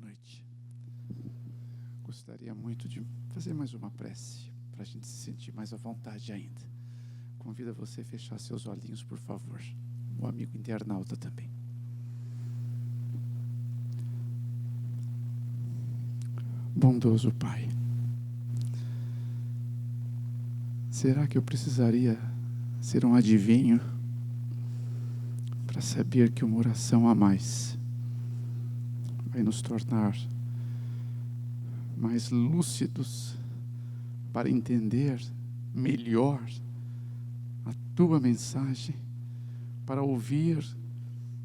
noite. Gostaria muito de fazer mais uma prece, para a gente se sentir mais à vontade ainda. Convido você a fechar seus olhinhos, por favor. O amigo internauta também. Bondoso Pai, será que eu precisaria ser um adivinho para saber que uma oração a mais vai nos tornar mais lúcidos para entender melhor a Tua mensagem, para ouvir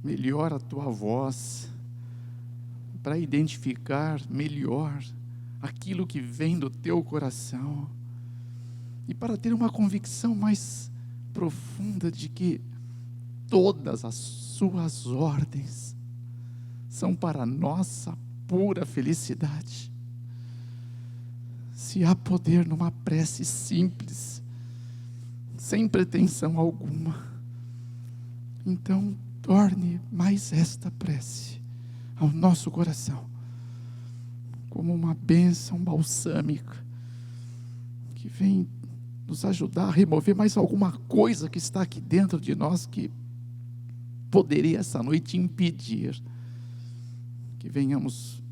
melhor a Tua voz, para identificar melhor aquilo que vem do Teu coração e para ter uma convicção mais profunda de que todas as Suas ordens são para a nossa pura felicidade. Se há poder numa prece simples, sem pretensão alguma, então torne mais esta prece ao nosso coração como uma bênção balsâmica que vem nos ajudar a remover mais alguma coisa que está aqui dentro de nós que poderia essa noite impedir que venhamos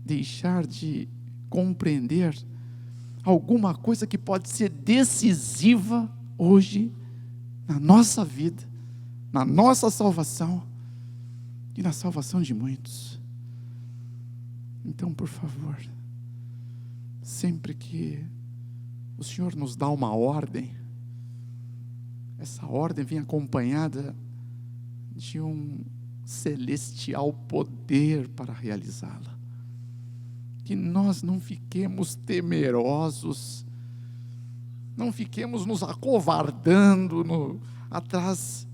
deixar de compreender alguma coisa que pode ser decisiva hoje na nossa vida, na nossa salvação e na salvação de muitos. Então, por favor, sempre que o Senhor nos dá uma ordem, essa ordem vem acompanhada de um celestial poder para realizá-la. Que nós não fiquemos temerosos, não fiquemos nos acovardando atrás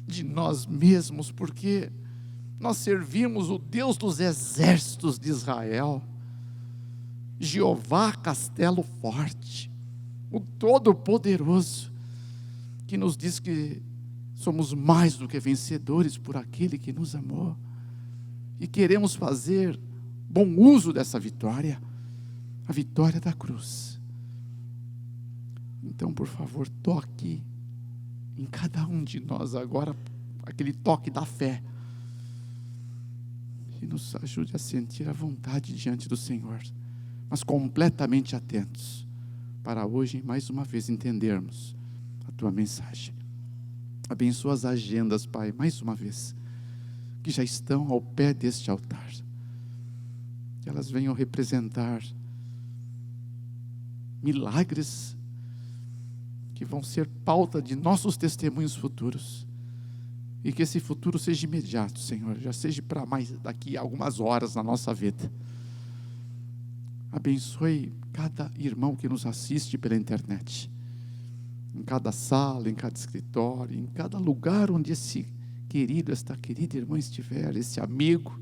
de nós mesmos, porque nós servimos o Deus dos exércitos de Israel, Jeová Castelo Forte, o Todo-Poderoso, que nos diz que somos mais do que vencedores por aquele que nos amou, e queremos fazer bom uso dessa vitória, a vitória da cruz. Então, por favor, toque em cada um de nós agora, aquele toque da fé, e nos ajude a sentir a vontade diante do Senhor, mas completamente atentos, para hoje, mais uma vez, entendermos a Tua mensagem. Abençoa as agendas, Pai, mais uma vez, que já estão ao pé deste altar, que elas venham representar milagres que vão ser pauta de nossos testemunhos futuros, e que esse futuro seja imediato, Senhor, já seja para mais daqui a algumas horas na nossa vida. Abençoe cada irmão que nos assiste pela internet, em cada sala, em cada escritório, em cada lugar onde esse querido, esta querida irmã estiver, esse amigo,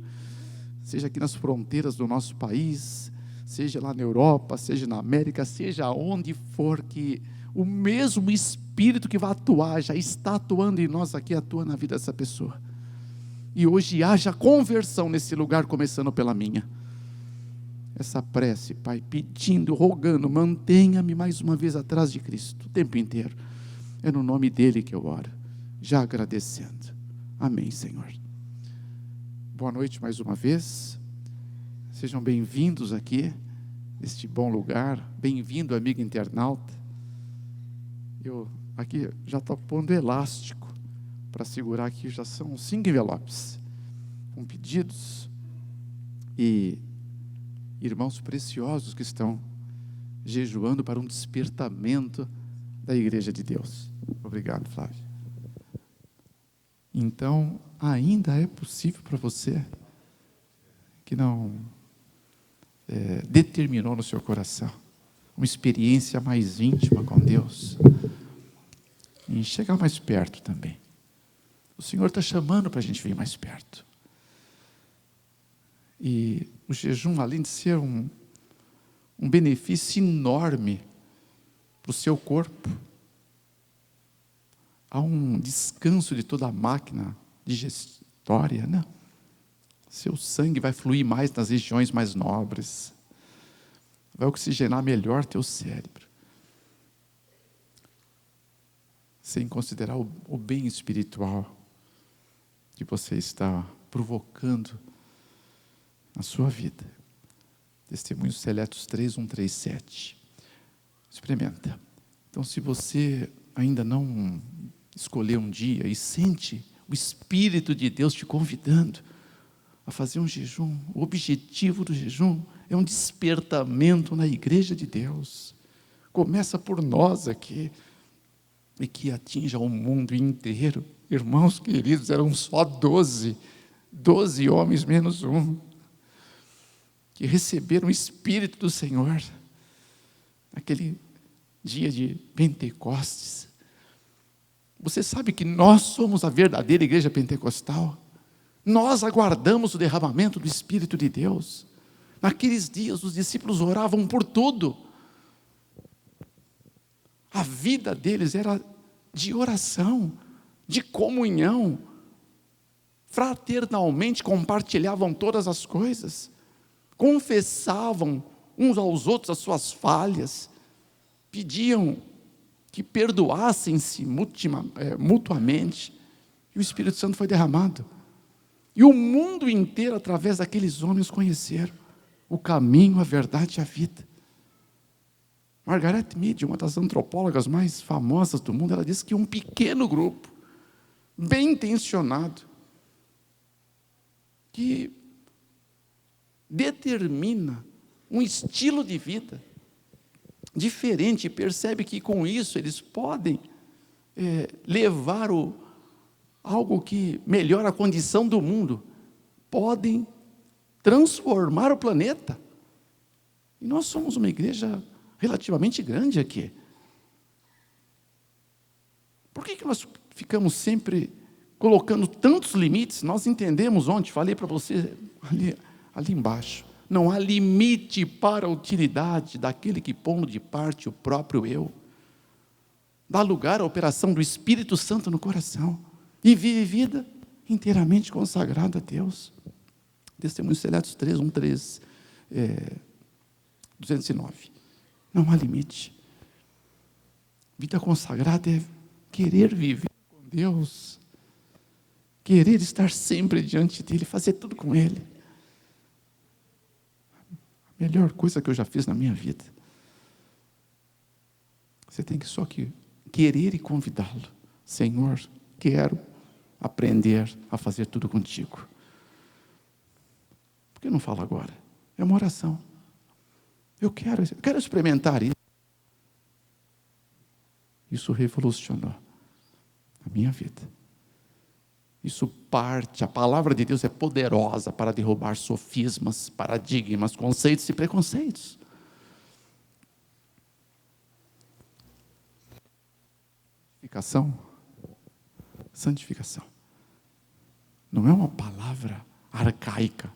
seja aqui nas fronteiras do nosso país, seja lá na Europa, seja na América, seja onde for, que o mesmo Espírito que vai atuar, já está atuando em nós aqui, atua na vida dessa pessoa. E hoje haja conversão nesse lugar, começando pela minha. Essa prece, Pai, pedindo, rogando, mantenha-me mais uma vez atrás de Cristo, o tempo inteiro. É no nome dEle que eu oro, já agradecendo. Amém, Senhor. Boa noite mais uma vez. Sejam bem-vindos aqui, neste bom lugar. Bem-vindo, amigo internauta. Eu aqui já estou pondo elástico para segurar aqui, já são 5 envelopes com pedidos e irmãos preciosos que estão jejuando para um despertamento da Igreja de Deus. Obrigado, Flávio. Então, ainda é possível para você que não determinou no seu coração uma experiência mais íntima com Deus, e chegar mais perto também. O Senhor está chamando para a gente vir mais perto. E o jejum, além de ser um benefício enorme para o seu corpo, há um descanso de toda a máquina digestória, né? Seu sangue vai fluir mais nas regiões mais nobres. Vai oxigenar melhor teu cérebro. Sem considerar o bem espiritual que você está provocando na sua vida. Testemunhos Seletos 3, 1, 3, 7. Experimenta. Então, se você ainda não escolheu um dia e sente o Espírito de Deus te convidando a fazer um jejum, o objetivo do jejum é um despertamento na igreja de Deus. Começa por nós aqui, e que atinja o mundo inteiro. Irmãos queridos, eram só 12 homens menos um, que receberam o Espírito do Senhor, naquele dia de Pentecostes. Você sabe que nós somos a verdadeira igreja pentecostal? Nós aguardamos o derramamento do Espírito de Deus. Naqueles dias os discípulos oravam por tudo. A vida deles era de oração, de comunhão. Fraternalmente compartilhavam todas as coisas. Confessavam uns aos outros as suas falhas. Pediam que perdoassem-se mutuamente. E o Espírito Santo foi derramado. E o mundo inteiro, através daqueles homens, conheceram o caminho, a verdade e a vida. Margaret Mead, uma das antropólogas mais famosas do mundo, ela disse que um pequeno grupo, bem intencionado, que determina um estilo de vida diferente, e percebe que com isso eles podem levar algo que melhora a condição do mundo, podem transformar o planeta. E nós somos uma igreja relativamente grande aqui. Por que nós ficamos sempre colocando tantos limites? Nós entendemos ontem, falei para você ali embaixo, não há limite para a utilidade daquele que põe de parte o próprio eu. Dá lugar à operação do Espírito Santo no coração e vive vida inteiramente consagrada a Deus. Testemunhos Seletos 3, 1, 3, 209. Não há limite. Vida consagrada é querer viver com Deus, querer estar sempre diante dEle, fazer tudo com Ele. A melhor coisa que eu já fiz na minha vida. Você tem que só querer e convidá-lo. Senhor, quero aprender a fazer tudo contigo. Por que não fala agora? É uma oração. Eu quero experimentar isso. Isso revolucionou a minha vida. Isso a palavra de Deus é poderosa para derrubar sofismas, paradigmas, conceitos e preconceitos. Santificação. Não é uma palavra arcaica,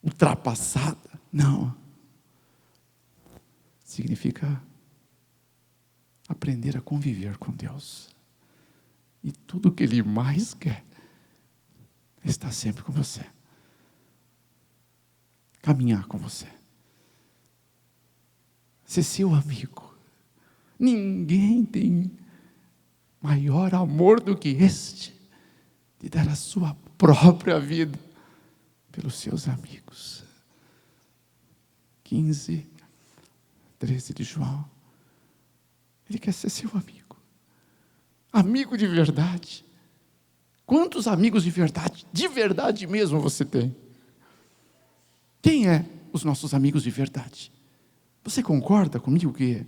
ultrapassada. Não. Significa aprender a conviver com Deus. E tudo que Ele mais quer é estar sempre com você. Caminhar com você. Ser seu amigo. Ninguém tem maior amor do que este, de dar a sua própria vida pelos seus amigos. 15, 13 de João. Ele quer ser seu amigo. Amigo de verdade. Quantos amigos de verdade mesmo você tem? Quem é os nossos amigos de verdade? Você concorda comigo que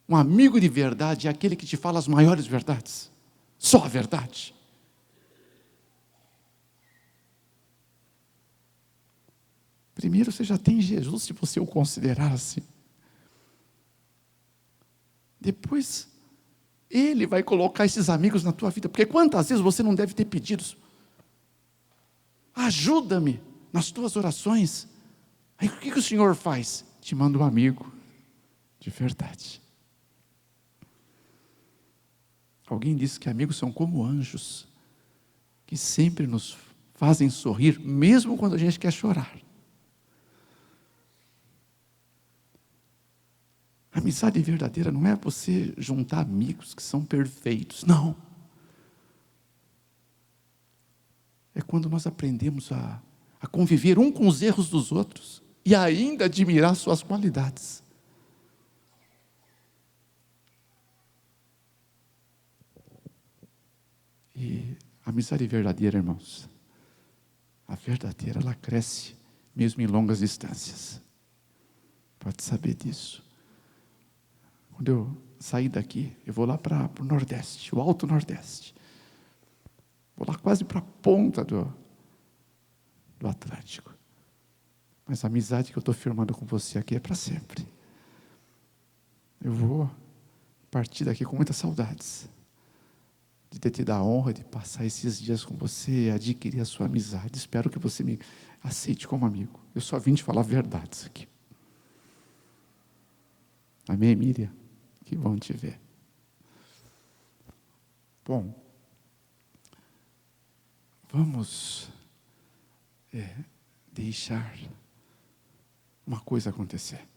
um amigo de verdade é aquele que te fala as maiores verdades? Só a verdade. Primeiro você já tem Jesus, se você o considerar assim. Depois, Ele vai colocar esses amigos na tua vida. Porque quantas vezes você não deve ter pedidos? Ajuda-me nas tuas orações. Aí o que o Senhor faz? Te manda um amigo de verdade. Alguém disse que amigos são como anjos, que sempre nos fazem sorrir, mesmo quando a gente quer chorar. A amizade verdadeira não é você juntar amigos que são perfeitos, não. É quando nós aprendemos a conviver um com os erros dos outros e ainda admirar suas qualidades. E a amizade verdadeira, irmãos, a verdadeira, ela cresce mesmo em longas distâncias. Pode saber disso. Quando eu sair daqui, eu vou lá para o Nordeste, o Alto Nordeste. Vou lá quase para a ponta do Atlântico. Mas a amizade que eu estou firmando com você aqui é para sempre. Eu vou partir daqui com muitas saudades de ter tido a honra de passar esses dias com você, adquirir a sua amizade. Espero que você me aceite como amigo. Eu só vim te falar verdades aqui. Amém, Miriam? Que bom te ver. Bom, vamos deixar uma coisa acontecer.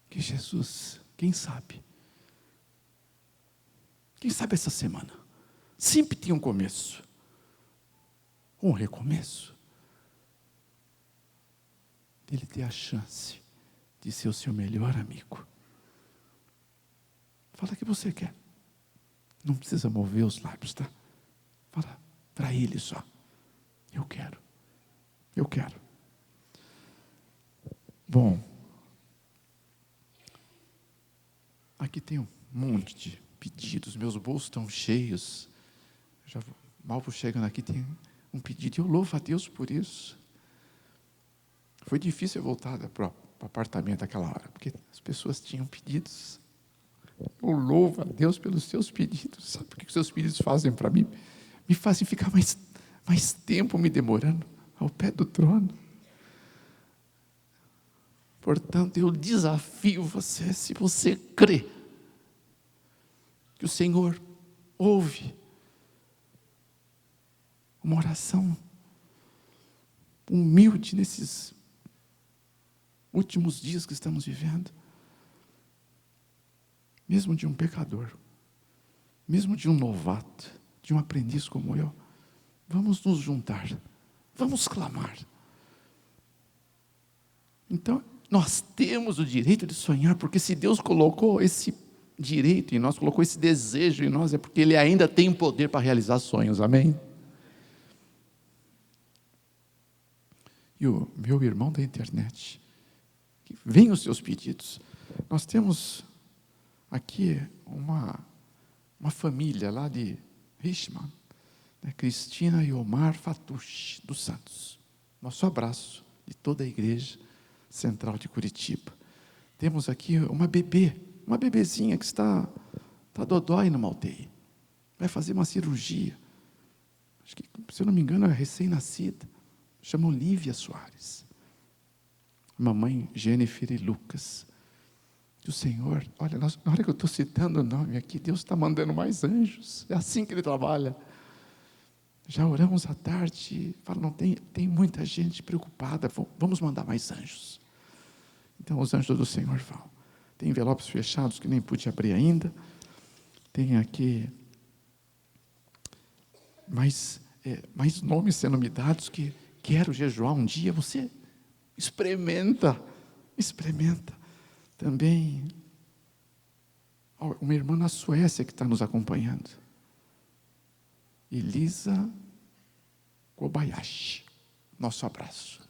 Que Jesus, quem sabe essa semana, sempre tem um começo, um recomeço, dele ter a chance de ser o seu melhor amigo. Fala o que você quer. Não precisa mover os lábios, tá? Fala para ele só. Eu quero. Bom, aqui tem um monte de pedidos. Meus bolsos estão cheios. Mal vou chegando aqui, tem um pedido. E eu louvo a Deus por isso. Foi difícil eu voltar para o apartamento naquela hora, porque as pessoas tinham pedidos. Eu louvo a Deus pelos seus pedidos. Sabe o que os seus pedidos fazem para mim? Me fazem ficar mais tempo me demorando ao pé do trono. Portanto, eu desafio você, se você crê que o Senhor ouve uma oração humilde nesses últimos dias que estamos vivendo, mesmo de um pecador, mesmo de um novato, de um aprendiz como eu, vamos nos juntar, vamos clamar. Então, nós temos o direito de sonhar, porque se Deus colocou esse direito em nós, colocou esse desejo em nós, é porque Ele ainda tem poder para realizar sonhos, amém? E o meu irmão da internet, vem os seus pedidos. Nós temos aqui uma família lá de Richmond, né? Cristina e Omar Fatucci, dos Santos. Nosso abraço de toda a igreja central de Curitiba. Temos aqui uma bebezinha que está dodói numa UTI. Vai fazer uma cirurgia. Acho que, se eu não me engano, é recém-nascida. Chama Olívia Soares. Mamãe Jennifer e Lucas. E o Senhor, olha, na hora que eu estou citando o nome aqui, Deus está mandando mais anjos. É assim que Ele trabalha. Já oramos à tarde, fala, não tem muita gente preocupada, vamos mandar mais anjos. Então os anjos do Senhor vão. Tem envelopes fechados que nem pude abrir ainda. Tem aqui mais nomes sendo me dados que quero jejuar um dia. Você experimenta. Também uma irmã na Suécia que está nos acompanhando. Elisa Kobayashi, nosso abraço.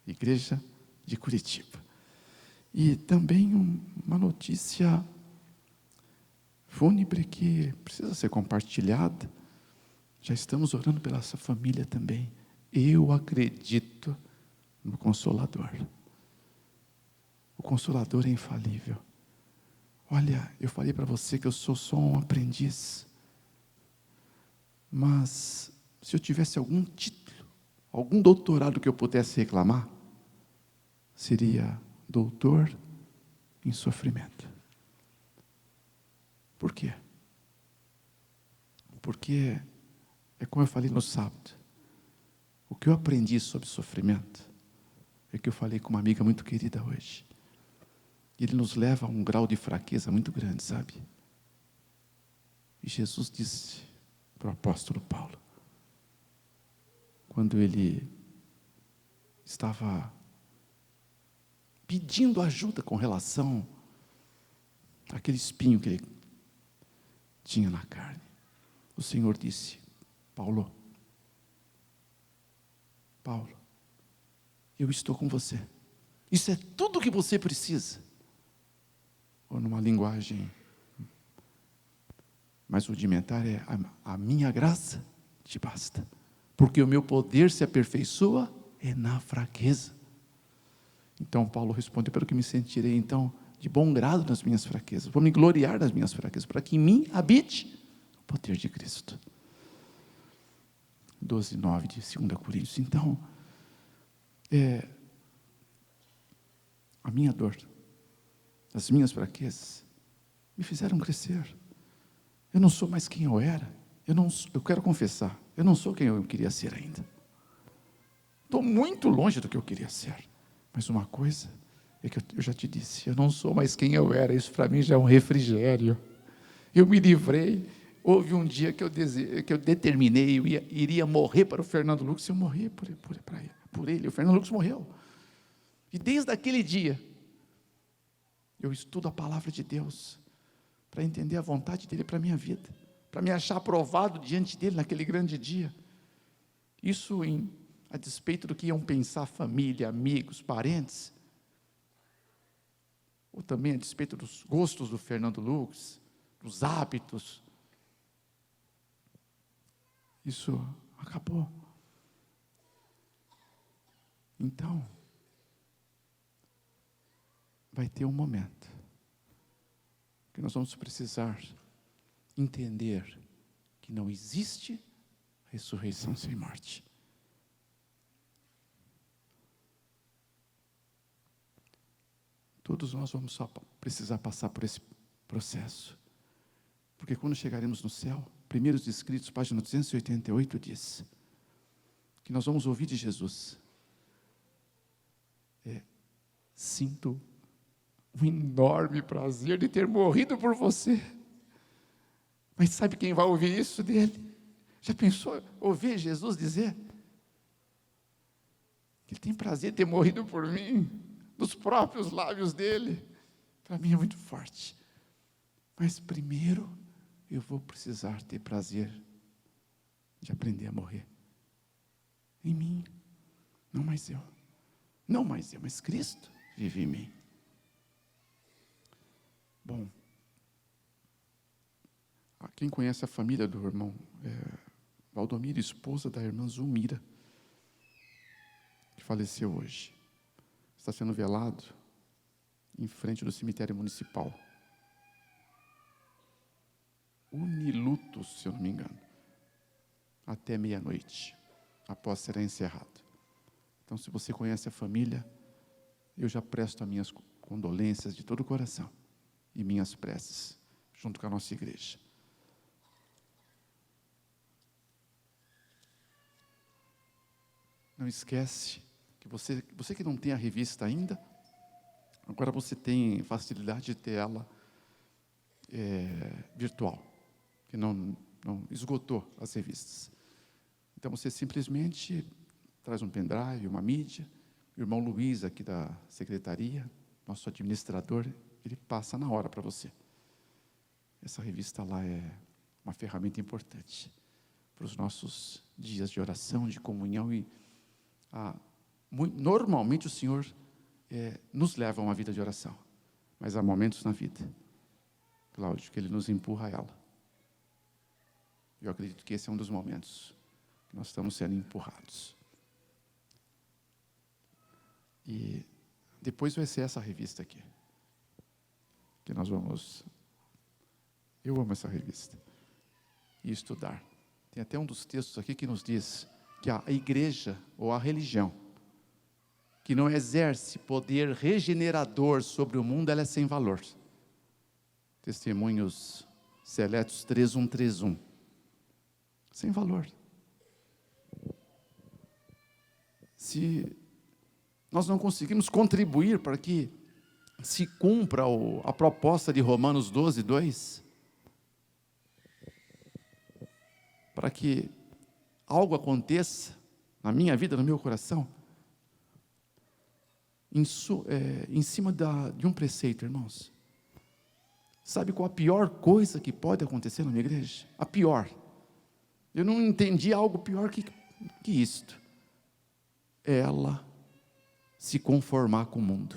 Igreja de Curitiba. E também uma notícia fúnebre que precisa ser compartilhada. Já estamos orando pela essa família também. Eu acredito no Consolador. O Consolador é infalível. Olha, eu falei para você que eu sou só um aprendiz. Mas, se eu tivesse algum título, algum doutorado que eu pudesse reclamar, seria doutor em sofrimento. Por quê? Porque É como eu falei no sábado. O que eu aprendi sobre sofrimento é que eu falei com uma amiga muito querida hoje. Ele nos leva a um grau de fraqueza muito grande, sabe? E Jesus disse para o apóstolo Paulo, quando ele estava pedindo ajuda com relação àquele espinho que ele tinha na carne, o Senhor disse: Paulo, eu estou com você. Isso é tudo o que você precisa. Ou numa linguagem mais rudimentar, é a minha graça te basta. Porque o meu poder se aperfeiçoa é na fraqueza. Então Paulo responde: pelo que me sentirei então de bom grado nas minhas fraquezas, vou me gloriar nas minhas fraquezas, para que em mim habite o poder de Cristo. 12:9 de 2 Coríntios. Então, a minha dor, as minhas fraquezas, me fizeram crescer. Eu não sou mais quem eu era. Eu quero confessar, eu não sou quem eu queria ser ainda. Estou muito longe do que eu queria ser. Mas uma coisa é que eu já te disse, eu não sou mais quem eu era. Isso para mim já é um refrigério. Eu me livrei. Houve um dia que eu determinei, eu iria morrer para o Fernando Lucas, eu morri por ele. O Fernando Lucas morreu. E desde aquele dia, eu estudo a palavra de Deus, para entender a vontade dele para a minha vida, para me achar aprovado diante dele naquele grande dia. Isso a despeito do que iam pensar família, amigos, parentes, ou também a despeito dos gostos do Fernando Lucas, dos hábitos. Isso acabou. Então, vai ter um momento que nós vamos precisar entender que não existe ressurreição sem morte. Todos nós vamos só precisar passar por esse processo. Porque quando chegaremos no céu, Primeiros Escritos, página 288, diz que nós vamos ouvir de Jesus: sinto um enorme prazer de ter morrido por você. Mas sabe quem vai ouvir isso dele? Já pensou ouvir Jesus dizer que ele tem prazer de ter morrido por mim, dos próprios lábios dele? Para mim é muito forte. Mas primeiro eu vou precisar ter prazer de aprender a morrer em mim. Não mais eu, mas Cristo vive em mim. Bom, quem conhece a família do irmão Valdomiro, esposa da irmã Zulmira, que faleceu hoje, está sendo velado em frente do cemitério municipal. Unilutos, se eu não me engano, até meia-noite, após será encerrado. Então, se você conhece a família, eu já presto as minhas condolências de todo o coração e minhas preces, junto com a nossa igreja. Não esquece que você que não tem a revista ainda, agora você tem facilidade de ter ela virtual, que não esgotou as revistas. Então você simplesmente traz um pendrive, uma mídia, o irmão Luiz aqui da secretaria, nosso administrador, ele passa na hora para você. Essa revista lá é uma ferramenta importante para os nossos dias de oração, de comunhão. E normalmente o Senhor nos leva a uma vida de oração, mas há momentos na vida, Cláudio, que Ele nos empurra a ela. Eu acredito que esse é um dos momentos que nós estamos sendo empurrados. E depois vai ser essa revista aqui, que nós vamos... Eu amo essa revista. E estudar. Tem até um dos textos aqui que nos diz que a igreja ou a religião que não exerce poder regenerador sobre o mundo, ela é sem valor. Testemunhos Seletos 3:131. Sem valor. se nós não conseguimos contribuir para que se cumpra a proposta de Romanos 12, 2, para que algo aconteça na minha vida, no meu coração, em cima de um preceito, irmãos. Sabe qual a pior coisa que pode acontecer na minha igreja? A pior. Eu não entendi algo pior que isto. Ela se conformar com o mundo.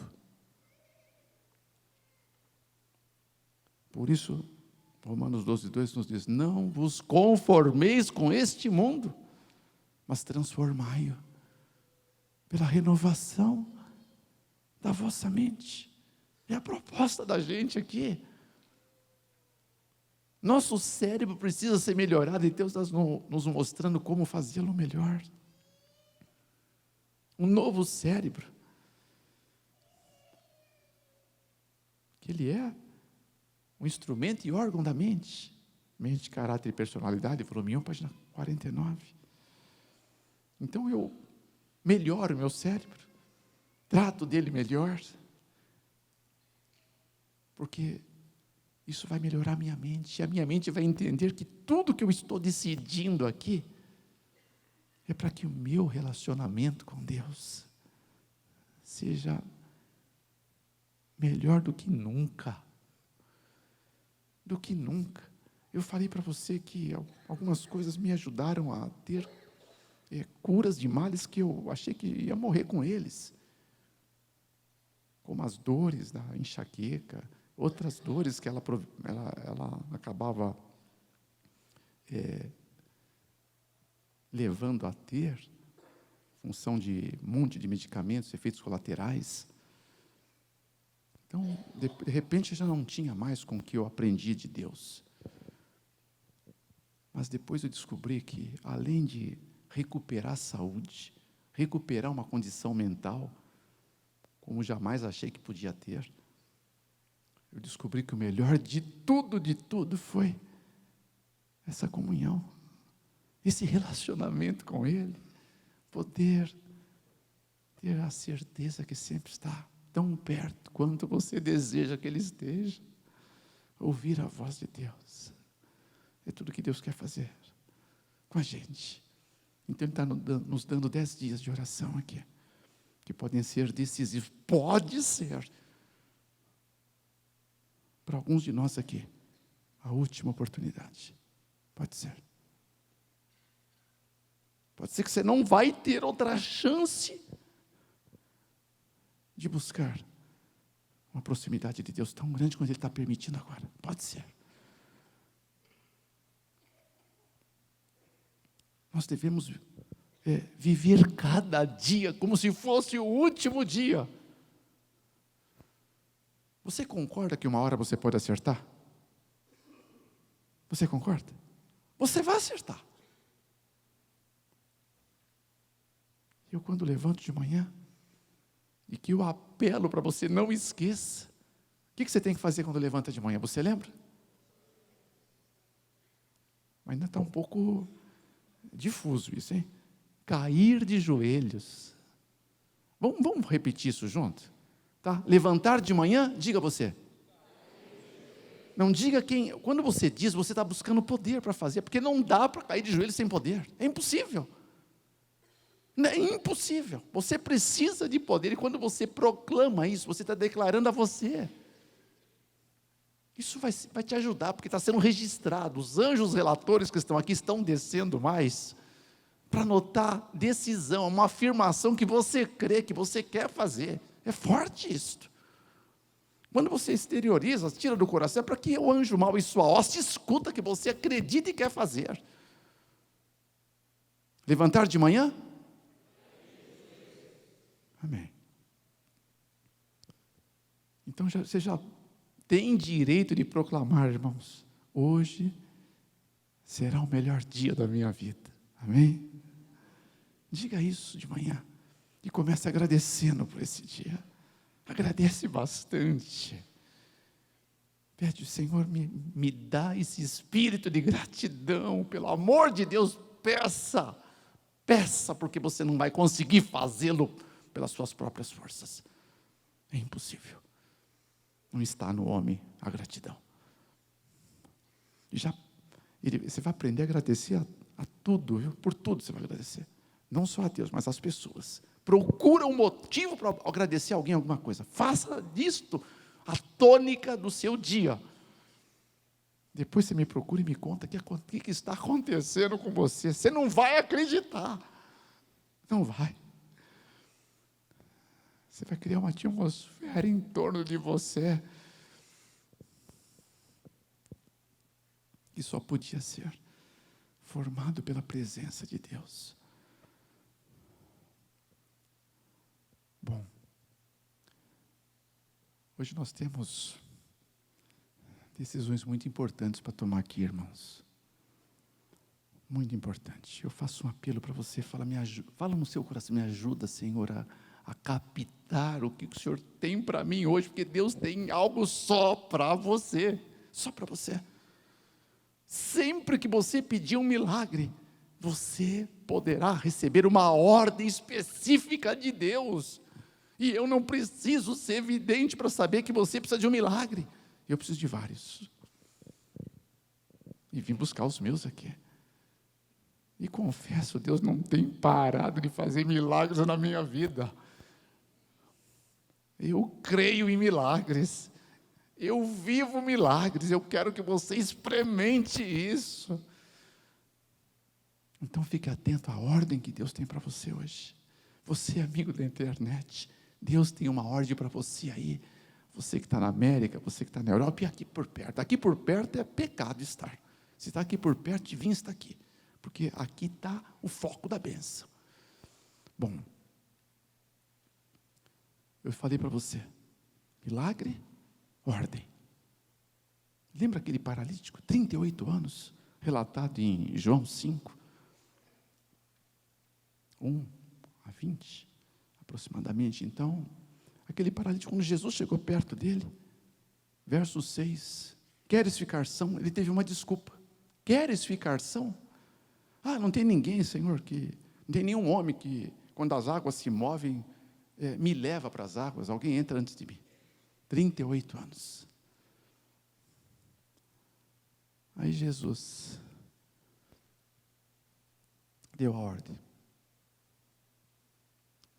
Por isso, Romanos 12, 2 nos diz: não vos conformeis com este mundo, mas transformai-o pela renovação da vossa mente. É a proposta da gente aqui. Nosso cérebro precisa ser melhorado, e Deus está nos mostrando como fazê-lo melhor. Um novo cérebro, que ele é um instrumento e órgão da mente. Mente, caráter e personalidade, volume 1, página 49. Então eu melhoro o meu cérebro, trato dele melhor, porque isso vai melhorar a minha mente, e a minha mente vai entender que tudo que eu estou decidindo aqui é para que o meu relacionamento com Deus seja melhor do que nunca. Do que nunca. Eu falei para você que algumas coisas me ajudaram a ter curas de males que eu achei que ia morrer com eles, como as dores da enxaqueca, outras dores que ela acabava levando a ter, função de um monte de medicamentos, efeitos colaterais. Então, de repente, já não tinha mais com o que eu aprendi de Deus. Mas depois eu descobri que, além de recuperar a saúde, recuperar uma condição mental, como jamais achei que podia ter, eu descobri que o melhor de tudo foi essa comunhão, esse relacionamento com Ele, poder ter a certeza que sempre está tão perto quanto você deseja que Ele esteja, ouvir a voz de Deus, é tudo que Deus quer fazer com a gente. Então Ele está nos dando 10 dias de oração aqui, que podem ser decisivos, pode ser, para alguns de nós aqui, a última oportunidade, pode ser. Pode ser que você não vai ter outra chance de buscar uma proximidade de Deus tão grande quanto Ele está permitindo agora. Pode ser. Nós devemos viver cada dia como se fosse o último dia. Você concorda que uma hora você pode acertar? Você concorda? Você vai acertar. Eu, quando levanto de manhã, e que eu apelo para você, não esqueça. O que você tem que fazer quando levanta de manhã? Você lembra? Mas ainda está um pouco difuso isso, hein? Cair de joelhos. Vamos repetir isso junto? Tá? Levantar de manhã, diga você. Não diga quem. Quando você diz, você está buscando poder para fazer, porque não dá para cair de joelhos sem poder. É impossível. É impossível. Você precisa de poder, e quando você proclama isso, você está declarando a você. Isso vai te ajudar, porque está sendo registrado. Os anjos relatores que estão aqui estão descendo mais, para notar decisão, uma afirmação que você crê, que você quer fazer. É forte isto. Quando você exterioriza, tira do coração, é para que o anjo mau e sua hoste escuta que você acredita e quer fazer. Levantar de manhã? Amém. Então você já tem direito de proclamar, irmãos, hoje será o melhor dia da minha vida. Amém? Diga isso de manhã e comece agradecendo por esse dia. Agradece bastante. Pede, Senhor, me dá esse espírito de gratidão, pelo amor de Deus, peça. Peça, porque você não vai conseguir fazê-lo pelas suas próprias forças. É impossível. Não está no homem a gratidão. Você vai aprender a agradecer a tudo, viu? Por tudo você vai agradecer. Não só a Deus, mas às pessoas. Procura um motivo para agradecer a alguém alguma coisa. Faça disto a tônica do seu dia. Depois você me procura e me conta o que está acontecendo com você. Você não vai acreditar. Não vai. Você vai criar uma atmosfera em torno de você que só podia ser formado pela presença de Deus. Bom, hoje nós temos decisões muito importantes para tomar aqui, irmãos. Muito importante. Eu faço um apelo para você, fala no seu coração, me ajuda, Senhor, a captar o que o Senhor tem para mim hoje, porque Deus tem algo só para você, só para você. Sempre que você pedir um milagre, você poderá receber uma ordem específica de Deus, e eu não preciso ser evidente para saber que você precisa de um milagre, eu preciso de vários, e vim buscar os meus aqui, e confesso, Deus não tem parado de fazer milagres na minha vida. Eu creio em milagres, eu vivo milagres, eu quero que você experimente isso. Então fique atento à ordem que Deus tem para você hoje. Você é amigo da internet, Deus tem uma ordem para você aí. Você que está na América, você que está na Europa e aqui por perto. Aqui por perto é pecado estar. Se está aqui por perto, devia estar aqui. Porque aqui está o foco da bênção. Bom, eu falei para você, milagre, ordem. Lembra aquele paralítico, 38 anos, relatado em João 5, 1 a 20, aproximadamente. Então, aquele paralítico, quando Jesus chegou perto dele, verso 6, queres ficar são? Ele teve uma desculpa, queres ficar são? Não tem ninguém, Senhor, não tem nenhum homem que, quando as águas se movem, me leva para as águas, alguém entra antes de mim. 38 anos. Aí Jesus deu a ordem.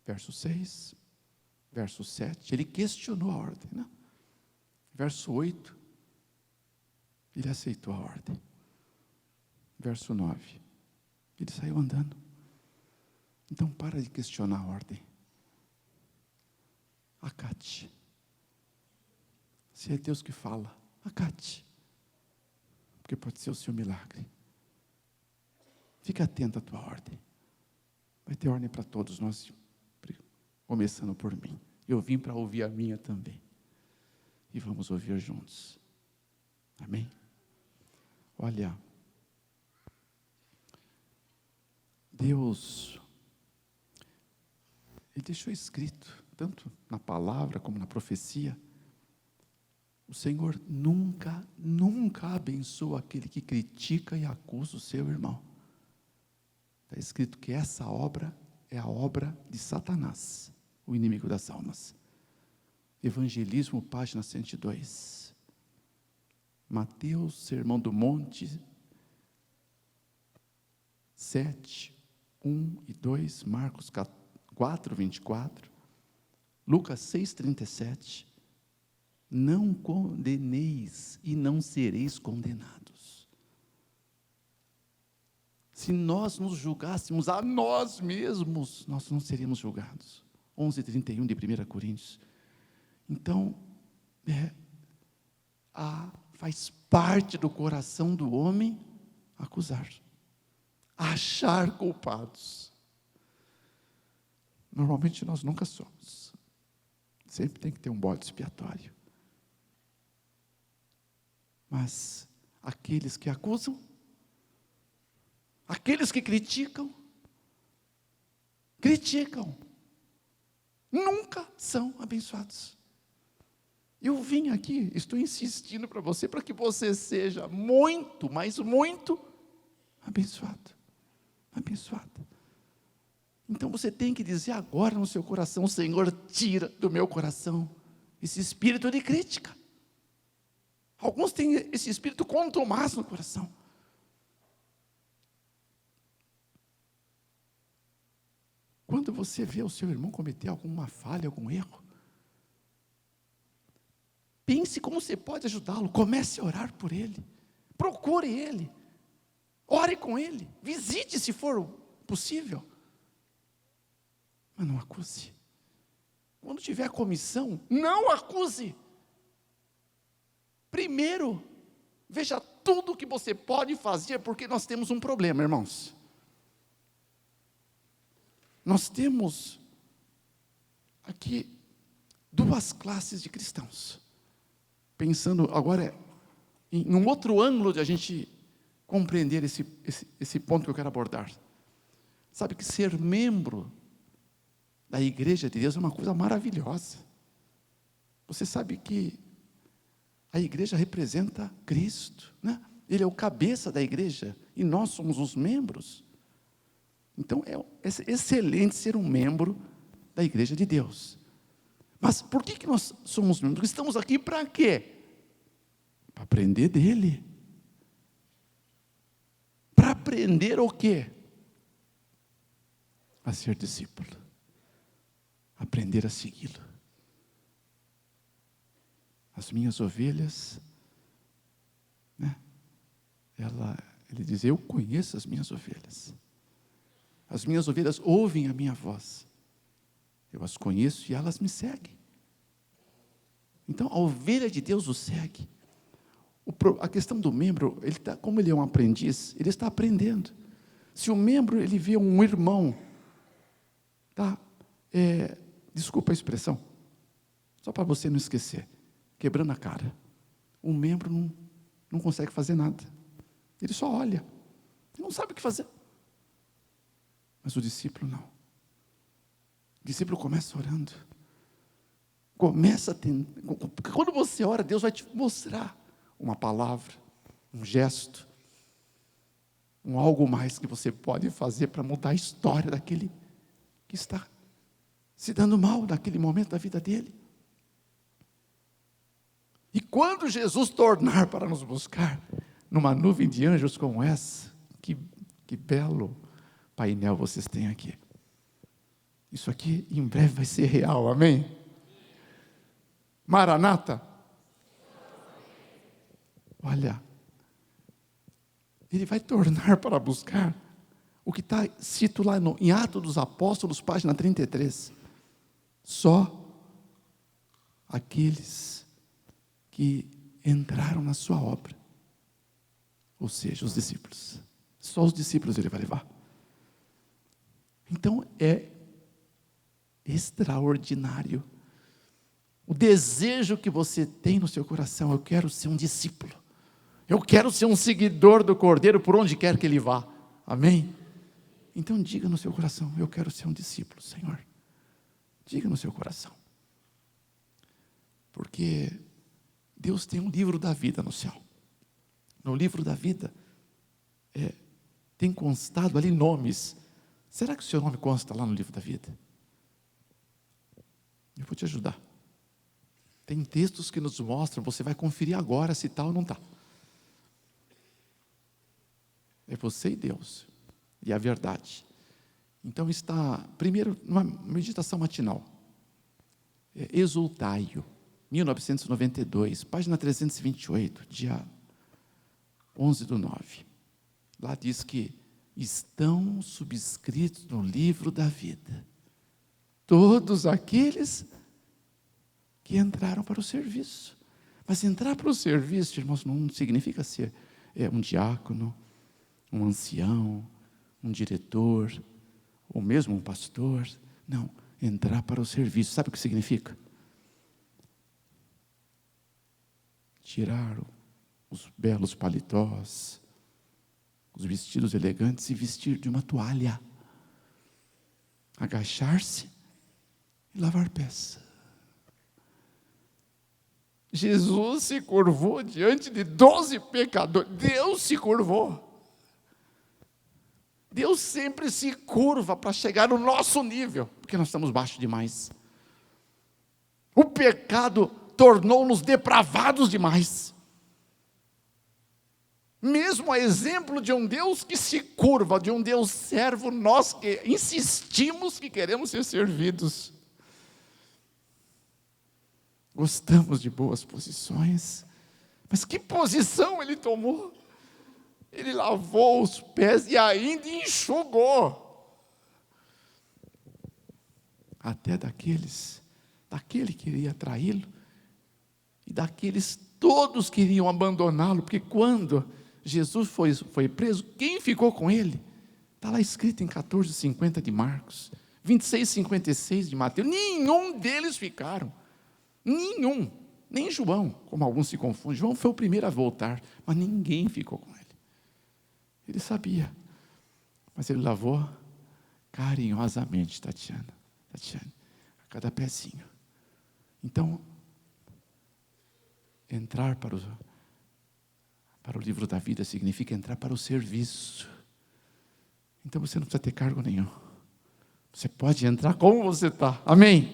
Verso 6, verso 7, ele questionou a ordem, né? Verso 8, ele aceitou a ordem. Verso 9, ele saiu andando. Então para de questionar a ordem. Acate. Se é Deus que fala, acate. Porque pode ser o seu milagre. Fique atento à tua ordem. Vai ter ordem para todos nós, começando por mim. Eu vim para ouvir a minha também. E vamos ouvir juntos. Amém? Olha, Deus, Ele deixou escrito, tanto na palavra como na profecia, o Senhor nunca, nunca abençoa aquele que critica e acusa o seu irmão. Está escrito que essa obra é a obra de Satanás, o inimigo das almas. Evangelismo, página 102. Mateus, Sermão do Monte, 7, 1 e 2, Marcos 4, 24, Lucas 6, 37. Não condeneis e não sereis condenados. Se nós nos julgássemos a nós mesmos, nós não seríamos julgados. 11:31 de 1 Coríntios. Então, faz parte do coração do homem acusar, achar culpados. Normalmente nós nunca somos. Sempre tem que ter um bode expiatório. Mas aqueles que acusam, aqueles que criticam, nunca são abençoados. Eu vim aqui, estou insistindo para você, para que você seja muito, mas muito abençoado, abençoada. Então você tem que dizer agora no seu coração: Senhor, tira do meu coração esse espírito de crítica. Alguns têm esse espírito contumaz no coração. Quando você vê o seu irmão cometer alguma falha, algum erro, pense como você pode ajudá-lo. Comece a orar por ele. Procure ele. Ore com ele. Visite se for possível. Mas não acuse. Quando tiver comissão, não acuse. Primeiro, veja tudo o que você pode fazer, porque nós temos um problema, irmãos. Nós temos aqui duas classes de cristãos. Pensando agora em um outro ângulo de a gente compreender esse ponto que eu quero abordar. Sabe que ser membro da igreja de Deus é uma coisa maravilhosa. Você sabe que a igreja representa Cristo, né? Ele é o cabeça da igreja e nós somos os membros. Então é excelente ser um membro da igreja de Deus. Mas por que nós somos membros? Estamos aqui para quê? Para aprender dele. Para aprender o quê? A ser discípulo. Aprender a segui-lo. As minhas ovelhas, né? Ele diz: eu conheço as minhas ovelhas. As minhas ovelhas ouvem a minha voz. Eu as conheço e elas me seguem. Então a ovelha de Deus o segue. A questão do membro, como ele é um aprendiz, ele está aprendendo. Se o membro ele vê um irmão, desculpa a expressão, só para você não esquecer, quebrando a cara, o membro não consegue fazer nada. Ele só olha, ele não sabe o que fazer. Mas o discípulo não. O discípulo começa orando. Quando você ora, Deus vai te mostrar uma palavra, um gesto, algo mais que você pode fazer para mudar a história daquele que está se dando mal naquele momento da vida dele. E quando Jesus tornar para nos buscar numa nuvem de anjos como essa, que belo painel vocês têm aqui. Isso aqui em breve vai ser real, amém? Maranata. Olha, ele vai tornar para buscar o que está escrito lá em Atos dos Apóstolos, página 33. Só aqueles que entraram na sua obra, ou seja, os discípulos. Só os discípulos ele vai levar. Então é extraordinário o desejo que você tem no seu coração. Eu quero ser um discípulo, eu quero ser um seguidor do Cordeiro por onde quer que ele vá, amém? Então diga no seu coração: eu quero ser um discípulo, Senhor. Diga no seu coração, porque Deus tem um livro da vida no céu. No livro da vida tem constado ali nomes. Será que o seu nome consta lá no livro da vida? Eu vou te ajudar. Tem textos que nos mostram, você vai conferir agora se está ou não está. É você e Deus, e a verdade. Então está, primeiro, numa meditação matinal. Exultai-o, 1992, página 328, dia 11/9. Lá diz que estão subscritos no livro da vida todos aqueles que entraram para o serviço. Mas entrar para o serviço, irmãos, não significa ser um diácono, um ancião, um diretor, ou mesmo um pastor. Não, entrar para o serviço. Sabe o que significa? Tirar os belos paletós, os vestidos elegantes e vestir de uma toalha. Agachar-se e lavar pés. Jesus se curvou diante de 12 pecadores. Deus se curvou. Deus sempre se curva para chegar no nosso nível, porque nós estamos baixo demais. O pecado tornou-nos depravados demais. Mesmo a exemplo de um Deus que se curva, de um Deus servo, nós que insistimos que queremos ser servidos. Gostamos de boas posições, mas que posição ele tomou? Ele lavou os pés e ainda enxugou. Até daquele que iria traí-lo, e daqueles todos queriam abandoná-lo, porque quando Jesus foi preso, quem ficou com ele? Está lá escrito em 14:50 de Marcos, 26:56 de Mateus, nenhum deles ficaram, nenhum, nem João, como alguns se confundem. João foi o primeiro a voltar, mas ninguém ficou com ele. Ele sabia, mas ele lavou carinhosamente, Tatiane, a cada pezinho. Então, entrar para o livro da vida significa entrar para o serviço. Então você não precisa ter cargo nenhum. Você pode entrar como você está. Amém?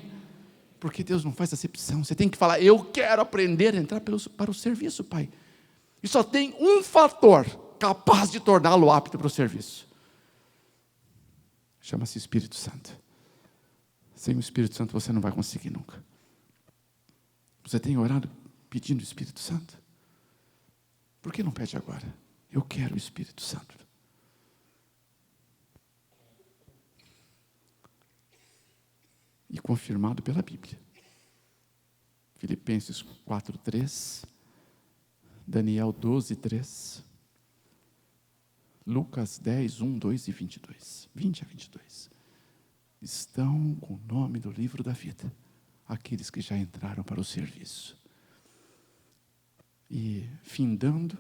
Porque Deus não faz acepção. Você tem que falar: eu quero aprender a entrar para o serviço, Pai. E só tem um fator capaz de torná-lo apto para o serviço. Chama-se Espírito Santo. Sem o Espírito Santo você não vai conseguir nunca. Você tem orado pedindo o Espírito Santo? Por que não pede agora? Eu quero o Espírito Santo. E confirmado pela Bíblia. Filipenses 4:3, Daniel 12:3, Lucas 10, 1, 2 e 22, 20 a 22. Estão com o nome do livro da vida aqueles que já entraram para o serviço. E findando,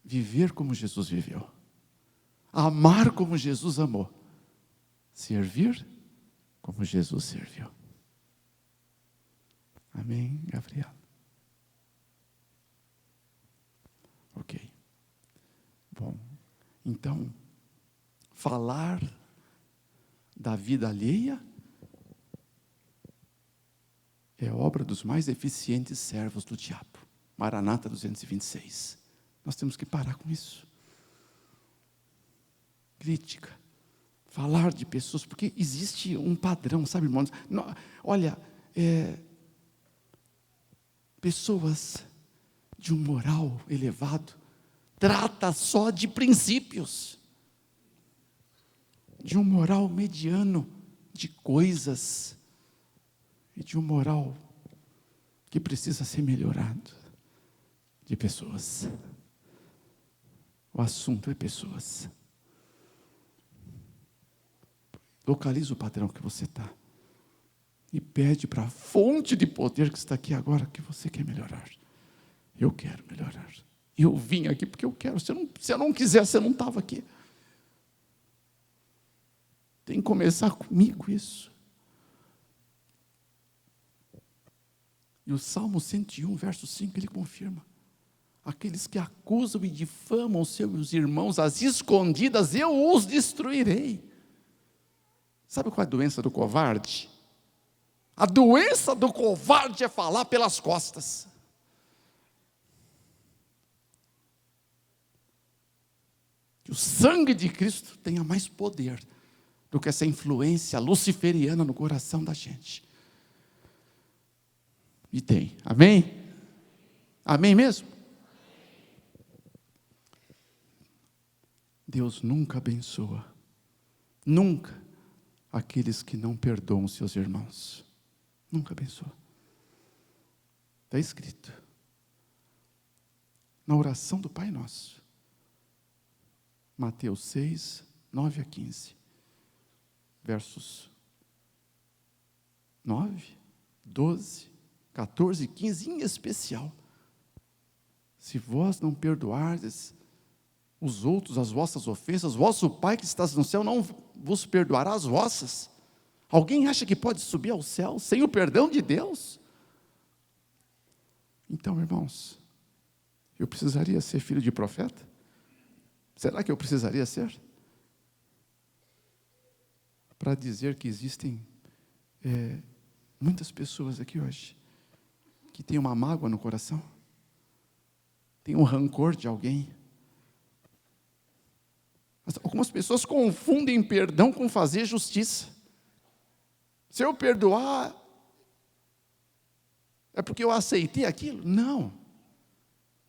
viver como Jesus viveu, amar como Jesus amou, servir como Jesus serviu. Amém, Gabriel? Ok. Bom, então, falar da vida alheia é obra dos mais eficientes servos do diabo. Maranata 226. Nós temos que parar com isso. Crítica. Falar de pessoas, porque existe um padrão, sabe, irmãos? Olha, pessoas de um moral elevado trata só de princípios. De um moral mediano de coisas. E de um moral que precisa ser melhorado de pessoas. O assunto é pessoas. Localiza o padrão que você está. E pede para a fonte de poder que está aqui agora, que você quer melhorar. Eu quero melhorar. Eu vim aqui porque eu quero. Se eu não quiser, você não estava aqui. Tem que começar comigo isso. E o Salmo 101, verso 5, ele confirma. Aqueles que acusam e difamam os seus irmãos, às escondidas, eu os destruirei. Sabe qual é a doença do covarde? A doença do covarde é falar pelas costas. Que o sangue de Cristo tenha mais poder do que essa influência luciferiana no coração da gente. E tem, amém? Amém mesmo? Deus nunca abençoa, nunca, aqueles que não perdoam seus irmãos. Nunca abençoa. Está escrito na oração do Pai Nosso, Mateus 6, 9 a 15, versos 9, 12, 14 e 15, em especial. Se vós não perdoardes os outros as vossas ofensas, vosso Pai que estás no céu não vos perdoará as vossas. Alguém acha que pode subir ao céu sem o perdão de Deus? Então, irmãos, eu precisaria ser filho de profeta? Será que eu precisaria ser? para dizer que existem muitas pessoas aqui hoje que têm uma mágoa no coração, têm um rancor de alguém. Algumas pessoas confundem perdão com fazer justiça. Se eu perdoar, é porque eu aceitei aquilo? Não.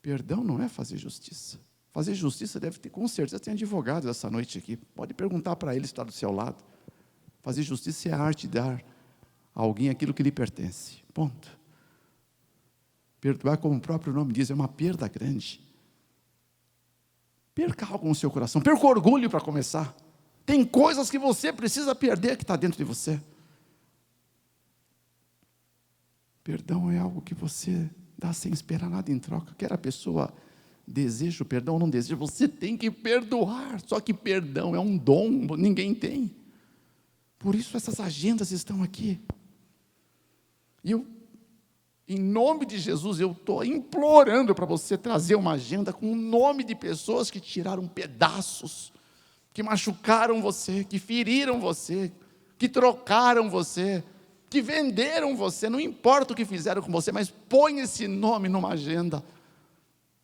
Perdão não é fazer justiça. Fazer justiça deve ter, com certeza, tem advogados essa noite aqui. Pode perguntar para ele se está do seu lado. Fazer justiça é a arte de dar a alguém aquilo que lhe pertence. Ponto. Perdoar, como o próprio nome diz, é uma perda grande. Perca algo no seu coração. Perca o orgulho para começar. Tem coisas que você precisa perder que está dentro de você. Perdão é algo que você dá sem esperar nada em troca. Quer a pessoa deseja o perdão ou não deseja, você tem que perdoar. Só que perdão é um dom, ninguém tem. Por isso essas agendas estão aqui. E eu, em nome de Jesus, eu estou implorando para você trazer uma agenda com o nome de pessoas que tiraram pedaços, que machucaram você, que feriram você, que trocaram você, que venderam você, não importa o que fizeram com você, mas põe esse nome numa agenda.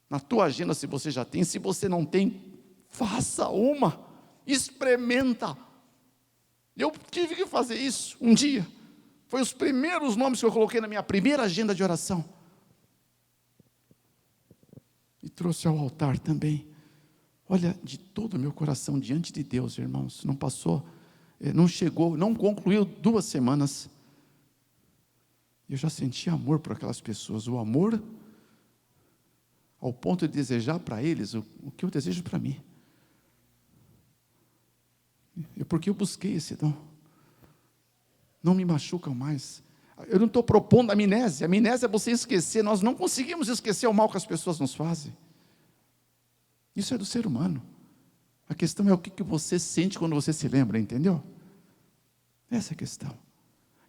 Na tua agenda, se você já tem, se você não tem, faça uma, experimenta. Eu tive que fazer isso um dia. Foi os primeiros nomes que eu coloquei na minha primeira agenda de oração. E trouxe ao altar também. Olha, de todo o meu coração diante de Deus, irmãos, não passou, não chegou, não concluiu 2 semanas. Eu já senti amor por aquelas pessoas, o amor ao ponto de desejar para eles o que eu desejo para mim. Porque eu busquei esse dom. Não me machucam mais. Eu não estou propondo amnésia. Amnésia é você esquecer. Nós não conseguimos esquecer o mal que as pessoas nos fazem. Isso é do ser humano. A questão é o que você sente quando você se lembra, entendeu? Essa é a questão.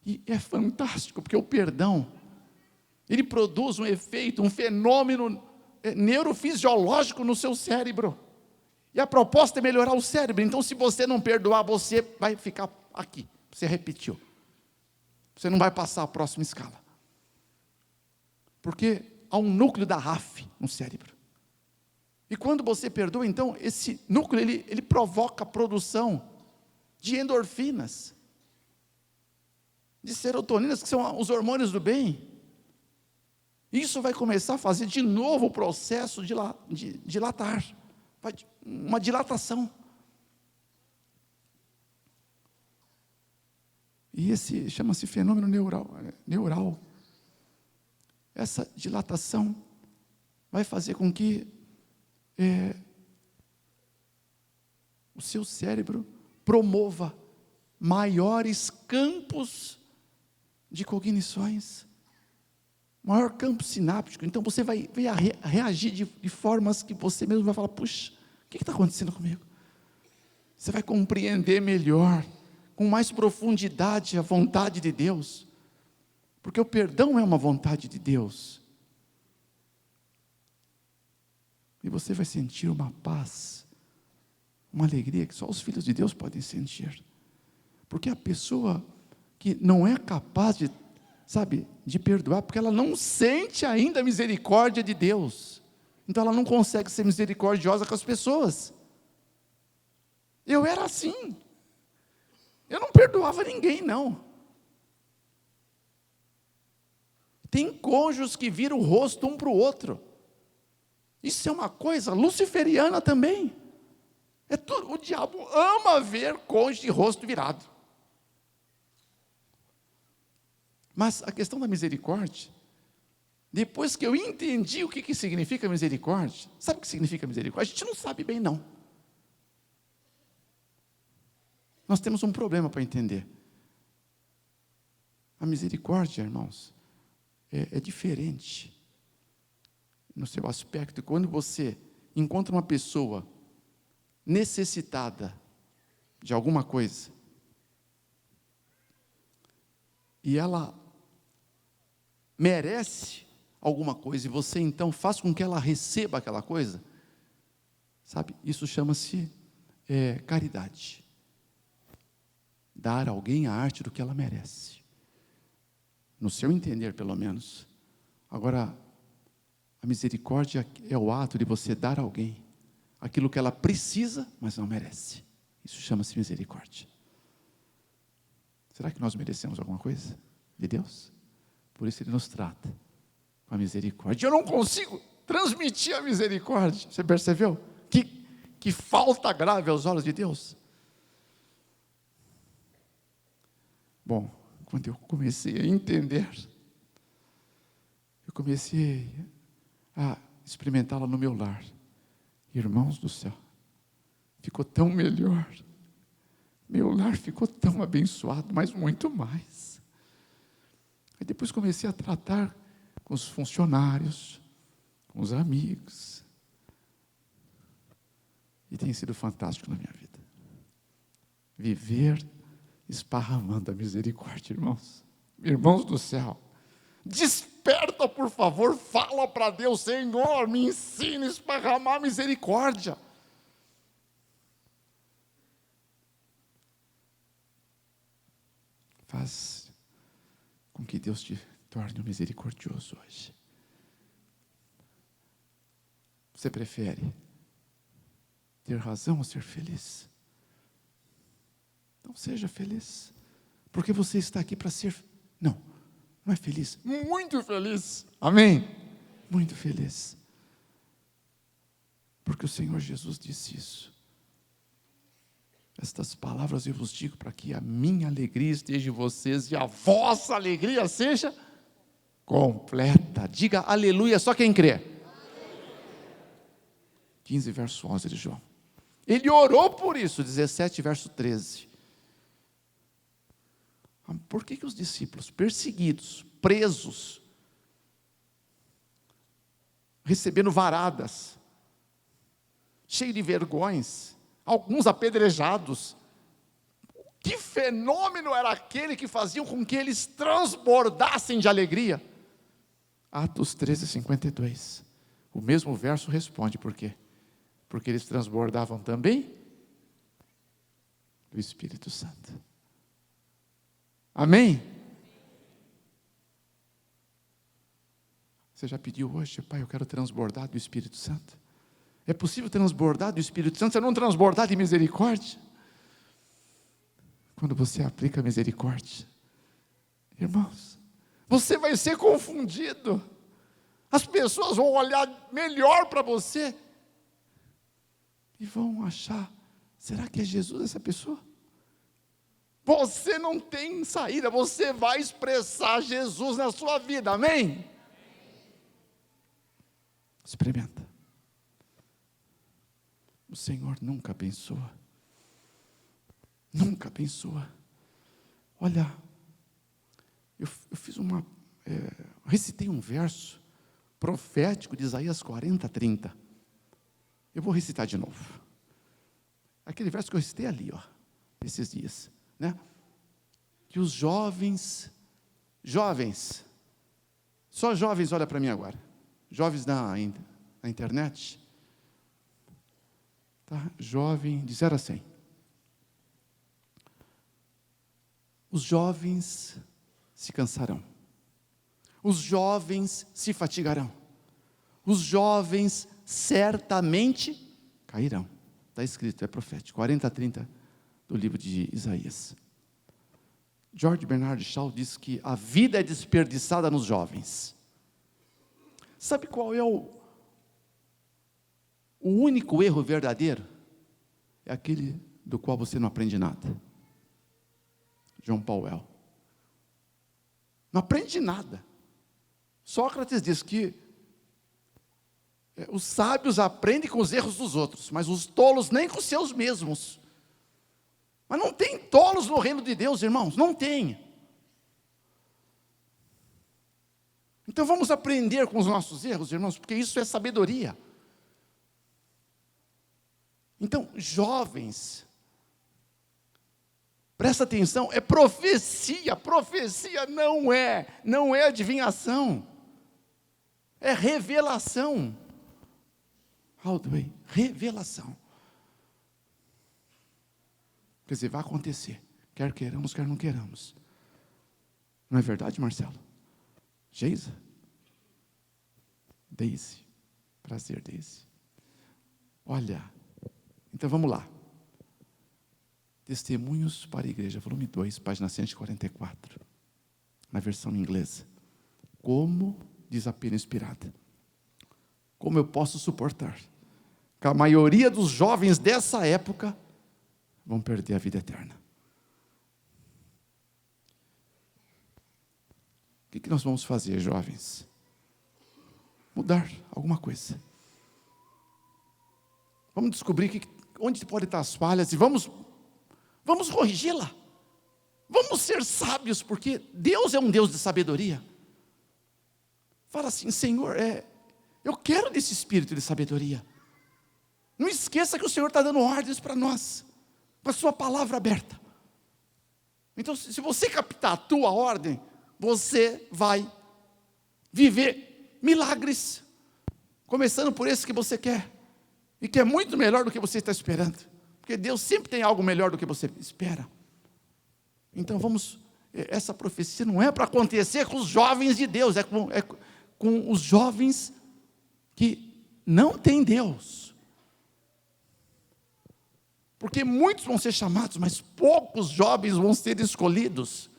E é fantástico, porque o perdão, ele produz um efeito, um fenômeno neurofisiológico no seu cérebro. E a proposta é melhorar o cérebro. Então, se você não perdoar, você vai ficar aqui. Você repetiu. Você não vai passar a próxima escala. Porque há um núcleo da RAF no cérebro. E quando você perdoa, então, esse núcleo, ele provoca a produção de endorfinas, de serotoninas, que são os hormônios do bem. Isso vai começar a fazer de novo o processo de dilatar. Uma dilatação. E esse chama-se fenômeno neural. Essa dilatação vai fazer com que o seu cérebro promova maiores campos de cognições, maior campo sináptico. Então você vai reagir de formas que você mesmo vai falar: puxa, o que está acontecendo comigo? Você vai compreender melhor, com mais profundidade, a vontade de Deus, porque o perdão é uma vontade de Deus. E você vai sentir uma paz, uma alegria que só os filhos de Deus podem sentir. Porque a pessoa que não é capaz de perdoar, porque ela não sente ainda a misericórdia de Deus. Então ela não consegue ser misericordiosa com as pessoas. Eu era assim. Eu não perdoava ninguém, não. Tem cônjuges que viram o rosto um para o outro. Isso é uma coisa luciferiana também. O diabo ama ver cônjuge de rosto virado. Mas a questão da misericórdia, depois que eu entendi o que significa misericórdia, sabe o que significa misericórdia? A gente não sabe bem, não. Nós temos um problema para entender. A misericórdia, irmãos, é diferente no seu aspecto. Quando você encontra uma pessoa necessitada de alguma coisa, e ela merece alguma coisa, e você então faz com que ela receba aquela coisa, sabe? Isso chama-se caridade. dar a alguém a arte do que ela merece. No seu entender, pelo menos. Agora, a misericórdia é o ato de você dar a alguém aquilo que ela precisa, mas não merece. Isso chama-se misericórdia. Será que nós merecemos alguma coisa de Deus? Por isso Ele nos trata com a misericórdia. Eu não consigo transmitir a misericórdia. Você percebeu? Que falta grave aos olhos de Deus. Bom, quando eu comecei a entender, eu comecei a experimentá-la no meu lar. Irmãos do céu, ficou tão melhor. Meu lar ficou tão abençoado, mas muito mais. Aí depois comecei a tratar com os funcionários, com os amigos. E tem sido fantástico na minha vida. Viver esparramando a misericórdia, irmãos. Irmãos do céu, desperta, por favor, fala para Deus: Senhor, me ensina a esparramar a misericórdia. Faz com que Deus te torne um misericordioso hoje. Você prefere ter razão ou ser feliz? Então seja feliz, porque você está aqui para ser, não é feliz, muito feliz, amém? Muito feliz, porque o Senhor Jesus disse isso. Estas palavras eu vos digo para que a minha alegria esteja em vocês e a vossa alegria seja completa. Diga aleluia, só quem crê. 15, verso 11 de João. Ele orou por isso, 17, verso 13. Por que os discípulos, perseguidos, presos, recebendo varadas, cheios de vergões, alguns apedrejados, que fenômeno era aquele que fazia com que eles transbordassem de alegria? Atos 13, 52. O mesmo verso responde por quê? Porque eles transbordavam também do Espírito Santo. Amém? Você já pediu hoje: Pai, eu quero transbordar do Espírito Santo? É possível transbordar do Espírito Santo, você não transbordar de misericórdia? Quando você aplica a misericórdia, irmãos, você vai ser confundido. As pessoas vão olhar melhor para você e vão achar: será que é Jesus essa pessoa? Você não tem saída, você vai expressar Jesus na sua vida, amém? Experimenta. O Senhor nunca abençoa. Nunca abençoa. Olha, eu fiz recitei um verso profético de Isaías 40, 30. Eu vou recitar de novo. Aquele verso que eu recitei ali, esses dias, né? Que os jovens, só jovens, olha para mim agora, jovens na internet, tá? Jovem de 0 a 100. Os jovens se cansarão, os jovens se fatigarão, os jovens certamente cairão. Está escrito, é profético, 40 a 30 do livro de Isaías. George Bernard Shaw diz que a vida é desperdiçada nos jovens. Sabe qual é o único erro verdadeiro? É aquele do qual você não aprende nada. John Powell. Não aprende nada. Sócrates diz que os sábios aprendem com os erros dos outros, mas os tolos nem com os seus mesmos. Mas não tem tolos no reino de Deus, irmãos, não tem. Então vamos aprender com os nossos erros, irmãos, porque isso é sabedoria. Então, jovens, presta atenção, é profecia. Profecia não é adivinhação, é revelação. Revelação. Quer dizer, vai acontecer. quer queiramos, quer não queiramos. Não é verdade, Marcelo? Geisa? Daisy. Prazer, Daisy. Olha, então vamos lá. Testemunhos para a Igreja, volume 2, página 144. Na versão inglesa. Como, diz a pena inspirada, como eu posso suportar que a maioria dos jovens dessa época vão perder a vida eterna? O que nós vamos fazer, jovens? Mudar alguma coisa. Vamos descobrir onde pode estar as falhas e vamos corrigi-la. Vamos ser sábios, porque Deus é um Deus de sabedoria. Fala assim: Senhor, eu quero desse espírito de sabedoria. Não esqueça que o Senhor está dando ordens para nós, com a sua palavra aberta. Então, se você captar a tua ordem, você vai viver milagres, começando por esse que você quer, e que é muito melhor do que você está esperando, porque Deus sempre tem algo melhor do que você espera. Então essa profecia não é para acontecer com os jovens de Deus, é com os jovens que não têm Deus. Porque muitos vão ser chamados, mas poucos jovens vão ser escolhidos.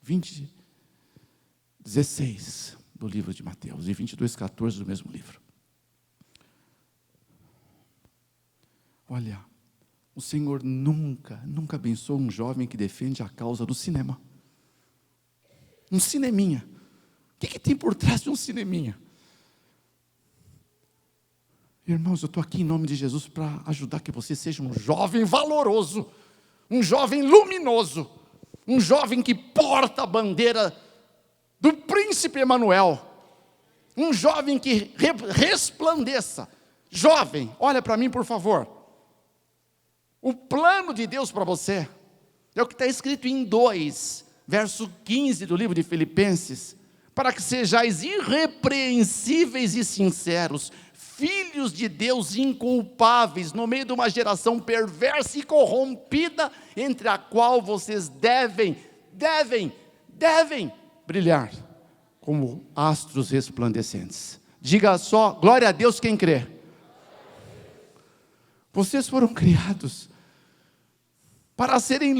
20:16 do livro de Mateus e 22:14 do mesmo livro. Olha, o Senhor nunca abençoou um jovem que defende a causa do cinema. Um cineminha. O que tem por trás de um cineminha? Irmãos, eu estou aqui em nome de Jesus para ajudar que você seja um jovem valoroso, um jovem luminoso, um jovem que porta a bandeira do príncipe Emanuel, um jovem que resplandeça. Jovem, olha para mim por favor. O plano de Deus para você é o que está escrito em 2, verso 15 do livro de Filipenses: para que sejais irrepreensíveis e sinceros, filhos de Deus inculpáveis, no meio de uma geração perversa e corrompida, entre a qual vocês devem brilhar como astros resplandecentes. Diga só, glória a Deus quem crê. Vocês foram criados para serem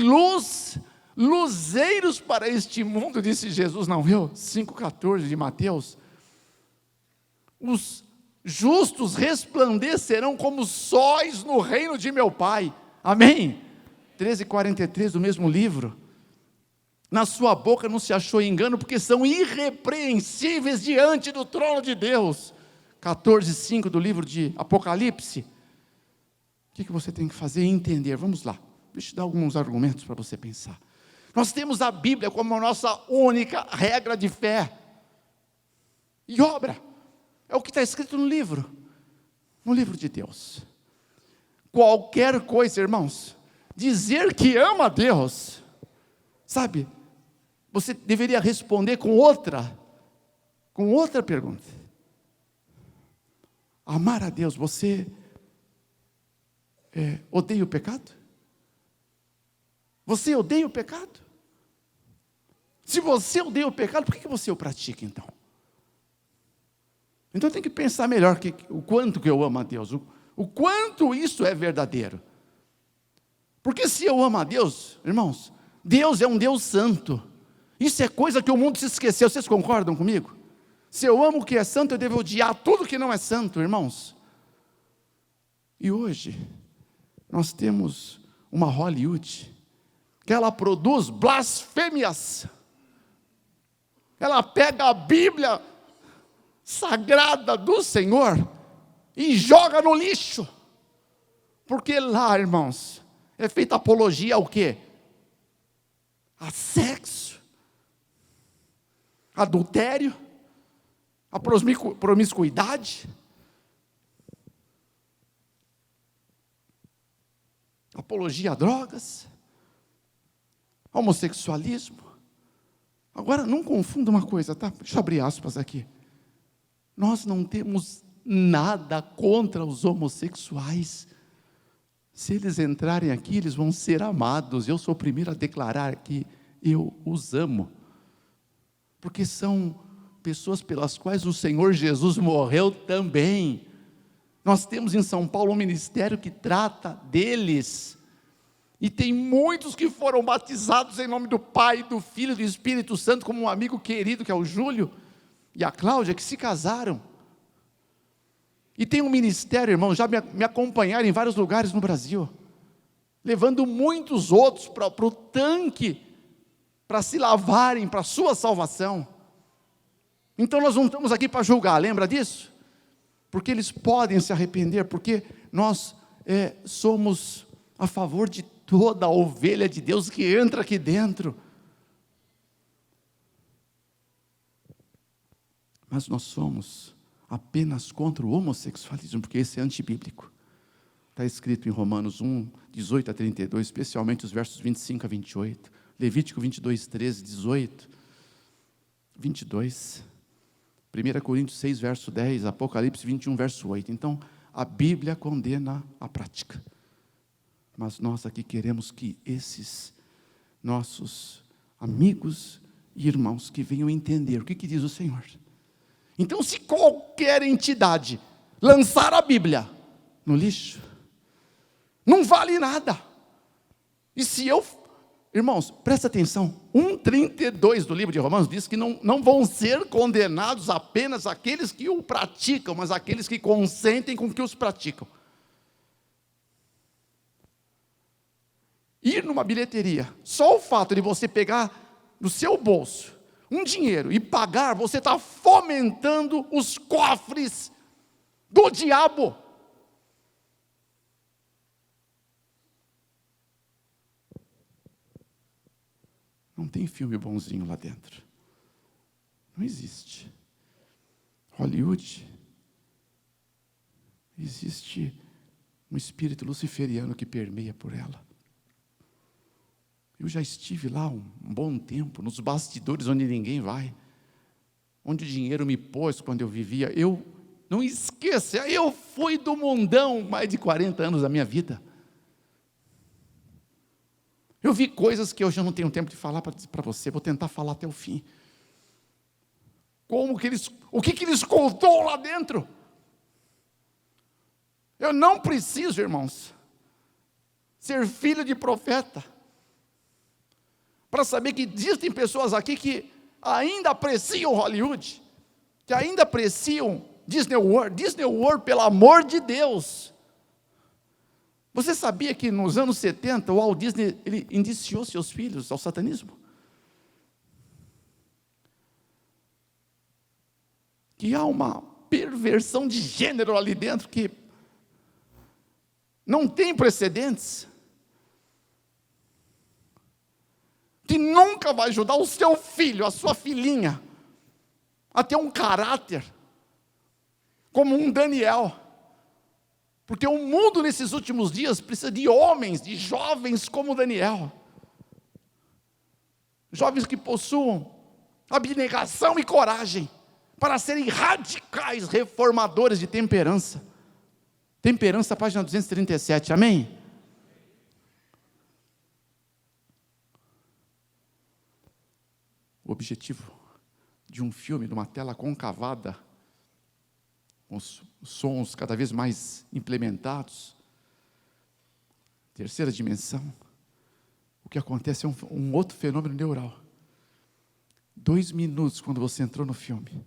luzeiros para este mundo, disse Jesus, não viu? 5,14 de Mateus. Os justos resplandecerão como sóis no reino de meu Pai. Amém? 13,43 do mesmo livro. Na sua boca não se achou engano, porque são irrepreensíveis diante do trono de Deus. 14,5 do livro de Apocalipse. O que você tem que fazer e entender? Vamos lá, deixa eu dar alguns argumentos para você pensar. Nós temos a Bíblia como a nossa única regra de fé e obra. É o que está escrito no livro de Deus. Qualquer coisa, irmãos, dizer que ama a Deus, sabe, você deveria responder com outra pergunta. Amar a Deus, você odeia o pecado? Você odeia o pecado? Se você odeia o pecado, por que você o pratica então? Então tem que pensar melhor o quanto que eu amo a Deus, o quanto isso é verdadeiro. Porque se eu amo a Deus, irmãos, Deus é um Deus santo. Isso é coisa que o mundo se esqueceu, vocês concordam comigo? Se eu amo o que é santo, eu devo odiar tudo que não é santo, irmãos. E hoje nós temos uma Hollywood, que ela produz blasfêmias. Ela pega a Bíblia sagrada do Senhor e joga no lixo. Porque lá, irmãos, é feita apologia ao quê? A sexo, adultério, a promiscuidade, apologia a drogas, homossexualismo. Agora, não confunda uma coisa, tá? Deixa eu abrir aspas aqui. Nós não temos nada contra os homossexuais. Se eles entrarem aqui, eles vão ser amados. Eu sou o primeiro a declarar que eu os amo, porque são pessoas pelas quais o Senhor Jesus morreu também. Nós temos em São Paulo um ministério que trata deles, e tem muitos que foram batizados em nome do Pai, do Filho e do Espírito Santo, como um amigo querido que é o Júlio e a Cláudia, que se casaram. E tem um ministério, irmão, já me acompanharam em vários lugares no Brasil, levando muitos outros para o tanque, para se lavarem, para a sua salvação. Então nós não estamos aqui para julgar, lembra disso? Porque eles podem se arrepender, porque nós somos a favor de toda a ovelha de Deus que entra aqui dentro. Mas nós somos apenas contra o homossexualismo, porque esse é antibíblico. Está escrito em Romanos 1, 18 a 32, especialmente os versos 25 a 28, Levítico 22, 13, 18, 22, 1 Coríntios 6, verso 10, Apocalipse 21, verso 8. Então, a Bíblia condena a prática. Mas nós aqui queremos que esses nossos amigos e irmãos que venham entender o que diz o Senhor. Então, se qualquer entidade lançar a Bíblia no lixo, não vale nada. E se irmãos, presta atenção, 1,32 do livro de Romanos diz que não vão ser condenados apenas aqueles que o praticam, mas aqueles que consentem com que os praticam. Ir numa bilheteria, só o fato de você pegar no seu bolso um dinheiro e pagar, você está fomentando os cofres do diabo. Não tem filme bonzinho lá dentro. Não existe. Hollywood, existe um espírito luciferiano que permeia por ela. Eu já estive lá um bom tempo, nos bastidores onde ninguém vai, onde o dinheiro me pôs quando eu vivia. Eu não esqueça, eu fui do mundão mais de 40 anos da minha vida. Eu vi coisas que hoje eu não tenho tempo de falar para você, vou tentar falar até o fim. O que eles contou lá dentro? Eu não preciso, irmãos, ser filho de profeta, para saber que existem pessoas aqui que ainda apreciam Hollywood, que ainda apreciam Disney World. Disney World, pelo amor de Deus. Você sabia que nos anos 70 o Walt Disney ele indiciou seus filhos ao satanismo? Que há uma perversão de gênero ali dentro que não tem precedentes, que nunca vai ajudar o seu filho, a sua filhinha, a ter um caráter como um Daniel. Porque o mundo nesses últimos dias precisa de homens, de jovens como Daniel. Jovens que possuam abnegação e coragem para serem radicais reformadores de temperança. Temperança, página 237, amém? O objetivo de um filme, numa tela concavada, com os sons cada vez mais implementados, terceira dimensão, o que acontece é um outro fenômeno neural. 2 minutos quando você entrou no filme,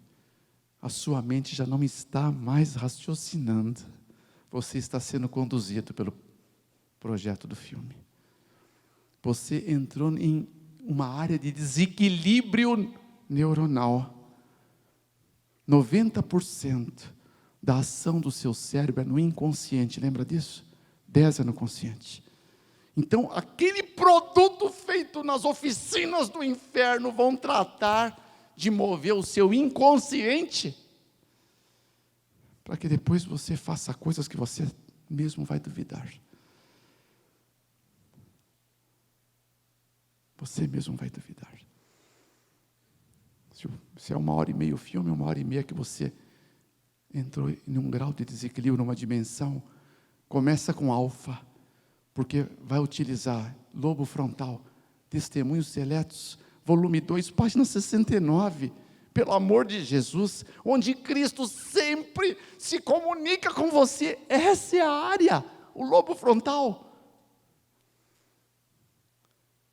a sua mente já não está mais raciocinando, você está sendo conduzido pelo projeto do filme. Você entrou em uma área de desequilíbrio neuronal. 90% da ação do seu cérebro é no inconsciente, lembra disso? 10% é no consciente. Então, aquele produto feito nas oficinas do inferno vão tratar de mover o seu inconsciente, para que depois você faça coisas que você mesmo vai duvidar. Você mesmo vai duvidar. Se é 1h30 o filme, 1h30 que você entrou em um grau de desequilíbrio, numa dimensão, começa com alfa, porque vai utilizar lobo frontal, testemunhos seletos, volume 2, página 69, pelo amor de Jesus, onde Cristo sempre se comunica com você. Essa é a área, o lobo frontal.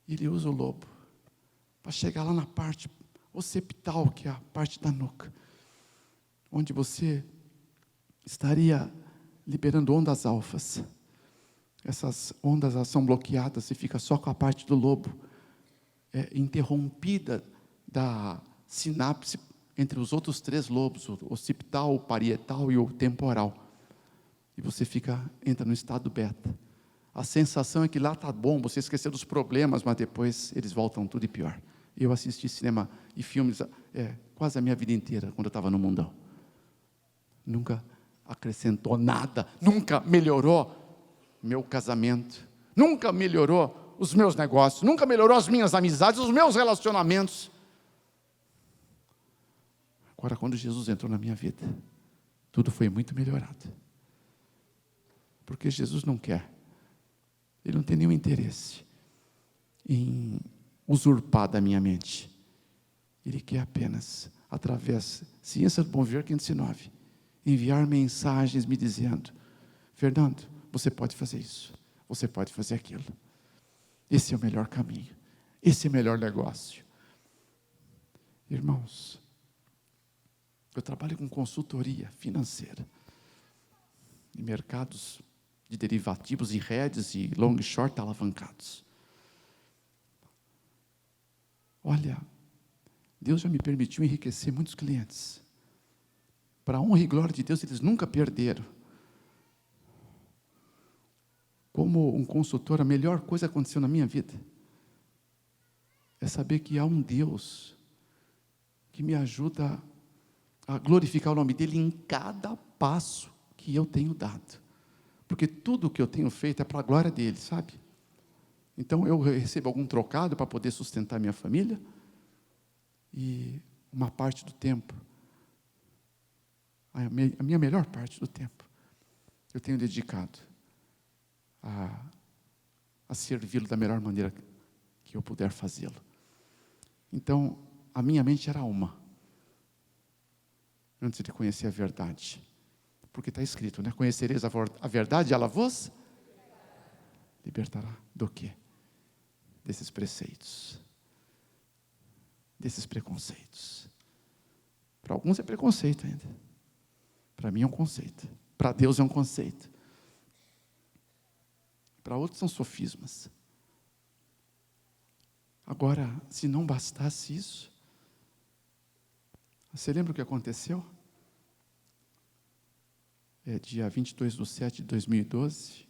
Ele usa o lobo para chegar lá na parte occipital, que é a parte da nuca, onde você estaria liberando ondas alfas. Essas ondas elas são bloqueadas e fica só com a parte do lobo interrompida da sinapse entre os outros 3 lobos, o occipital, o parietal e o temporal. E você entra no estado beta. A sensação é que lá está bom, você esqueceu dos problemas, mas depois eles voltam tudo e pior. Eu assisti cinema e filmes quase a minha vida inteira, quando eu estava no mundão. Nunca acrescentou nada, nunca melhorou meu casamento, nunca melhorou os meus negócios, nunca melhorou as minhas amizades, os meus relacionamentos. Agora, quando Jesus entrou na minha vida, tudo foi muito melhorado. Porque Jesus não quer, Ele não tem nenhum interesse em usurpar da minha mente. Ele quer apenas, através, Ciência do Bom Viver 509, enviar mensagens me dizendo: Fernando, você pode fazer isso, você pode fazer aquilo. Esse é o melhor caminho, esse é o melhor negócio. Irmãos, eu trabalho com consultoria financeira, em mercados de derivativos e hedges e long short alavancados. Olha, Deus já me permitiu enriquecer muitos clientes. Para a honra e glória de Deus, eles nunca perderam. Como um consultor, a melhor coisa que aconteceu na minha vida é saber que há um Deus que me ajuda a glorificar o nome dEle em cada passo que eu tenho dado. Porque tudo que eu tenho feito é para a glória dEle, sabe? Então eu recebo algum trocado para poder sustentar minha família, e uma parte do tempo, a minha melhor parte do tempo, eu tenho dedicado a servi-lo da melhor maneira que eu puder fazê-lo. Então, a minha mente era uma, antes de conhecer a verdade. Porque está escrito, né? Conhecereis a verdade, ela vos libertará do quê? Desses preceitos, desses preconceitos. Para alguns é preconceito ainda. Para mim é um conceito. Para Deus é um conceito. Para outros são sofismas. Agora, se não bastasse isso, você lembra o que aconteceu? Dia 22/7/2012,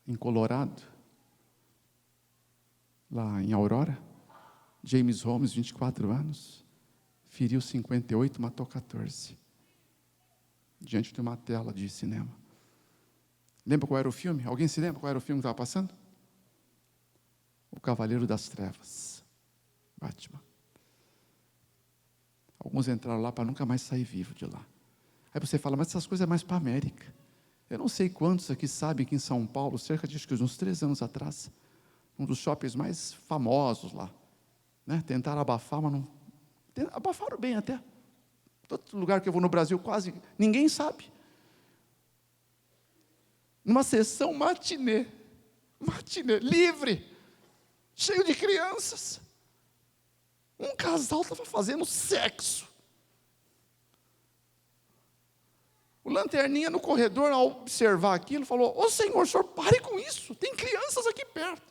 em Colorado, lá em Aurora, James Holmes, 24 anos, feriu 58, matou 14, diante de uma tela de cinema. Lembra qual era o filme? Alguém se lembra qual era o filme que estava passando? O Cavaleiro das Trevas, Batman. Alguns entraram lá para nunca mais sair vivo de lá. Aí você fala, mas essas coisas é mais para a América. Eu não sei quantos aqui sabem que em São Paulo, cerca de uns 3 anos atrás, um dos shoppings mais famosos lá, né? Tentaram abafar, mas não... Abafaram bem até. Todo lugar que eu vou no Brasil, quase ninguém sabe. Numa sessão matinê, livre, cheio de crianças. Um casal estava fazendo sexo. O lanterninha no corredor, ao observar aquilo, falou: ô senhor, pare com isso, tem crianças aqui perto.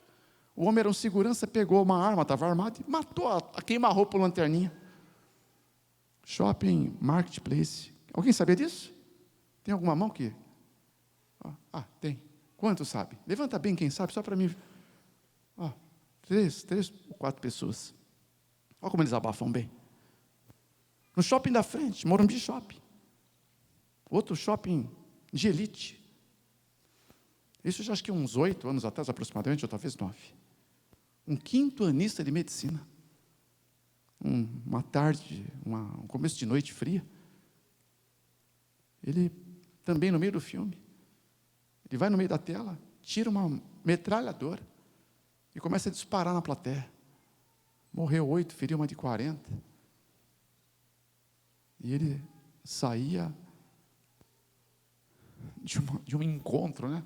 O homem era um segurança, pegou uma arma, estava armado, e matou a queima-roupa o lanterninha. Shopping Marketplace. Alguém sabia disso? Tem alguma mão que... tem. Quantos sabe? Levanta bem quem sabe, só para mim. 3 ou 4 pessoas. Olha como eles abafam bem. No shopping da frente, Morumbi Shopping. Outro shopping de elite. Isso já acho que uns 8 anos atrás, aproximadamente, ou talvez 9. Um quinto-anista de medicina. Uma tarde, um começo de noite fria. Ele também no meio do filme. Ele vai no meio da tela, tira uma metralhadora e começa a disparar na plateia. Morreu 8, feriu mais de 40. E ele saía de um encontro, né?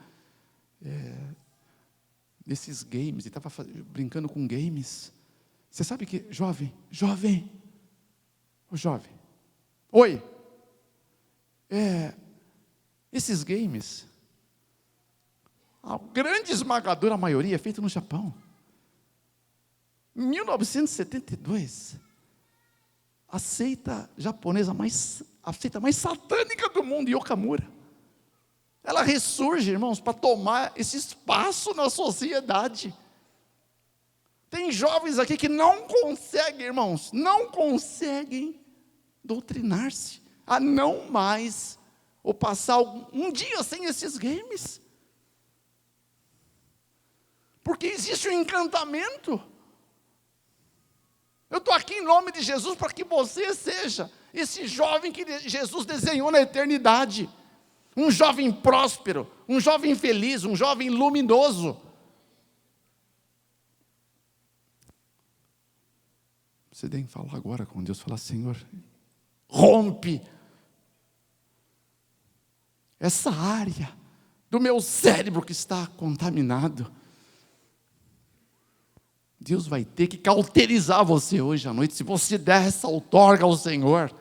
Desses games, ele estava brincando com games. Você sabe que, jovem, ô jovem, oi, esses games, a grande esmagadora maioria é feita no Japão. Em 1972, a seita japonesa a seita mais satânica do mundo, Yokamura, ela ressurge, irmãos, para tomar esse espaço na sociedade. Tem jovens aqui que não conseguem, irmãos, não conseguem doutrinar-se a não mais, ou passar um dia sem esses games. Porque existe um encantamento. Eu estou aqui em nome de Jesus para que você seja esse jovem que Jesus desenhou na eternidade. Um jovem próspero, um jovem feliz, um jovem luminoso. Você tem que falar agora com Deus, falar: Senhor, rompe essa área do meu cérebro que está contaminado. Deus vai ter que cauterizar você hoje à noite, se você der essa outorga ao Senhor.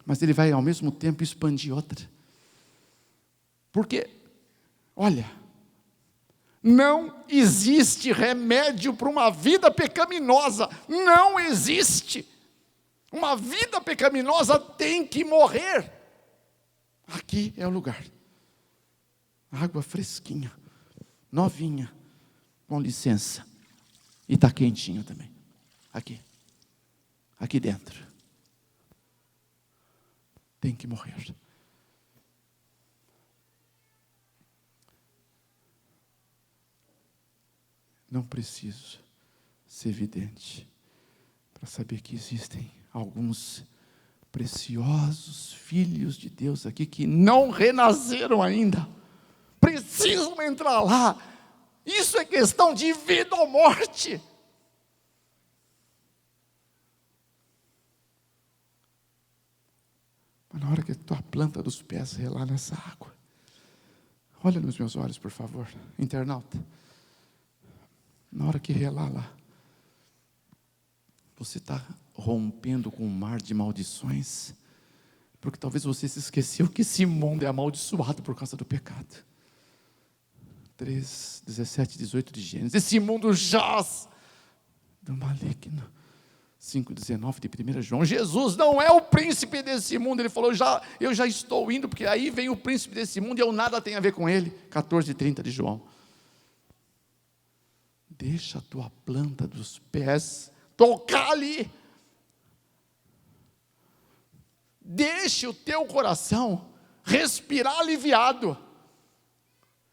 Mas Ele vai ao mesmo tempo expandir outra. Porque, olha, não existe remédio para uma vida pecaminosa. Não existe. Uma vida pecaminosa tem que morrer. Aqui é o lugar. Água fresquinha, novinha, com licença. E está quentinho também. Aqui dentro. Tem que morrer. Não preciso ser vidente para saber que existem alguns preciosos filhos de Deus aqui que não renasceram ainda. Precisam entrar lá. Isso é questão de vida ou morte. Mas na hora que a tua planta dos pés relar nessa água, olha nos meus olhos, por favor, internauta. Na hora que relar lá, você está rompendo com um mar de maldições, porque talvez você se esqueceu que esse mundo é amaldiçoado por causa do pecado. 3, 17, 18 de Gênesis. Esse mundo jaz do maligno. 5, 19 de 1 João. Jesus não é o príncipe desse mundo. Ele falou: eu já estou indo, porque aí vem o príncipe desse mundo e eu nada tenho a ver com ele. 14, 30 de João. Deixa a tua planta dos pés tocar ali. Deixe o teu coração respirar aliviado.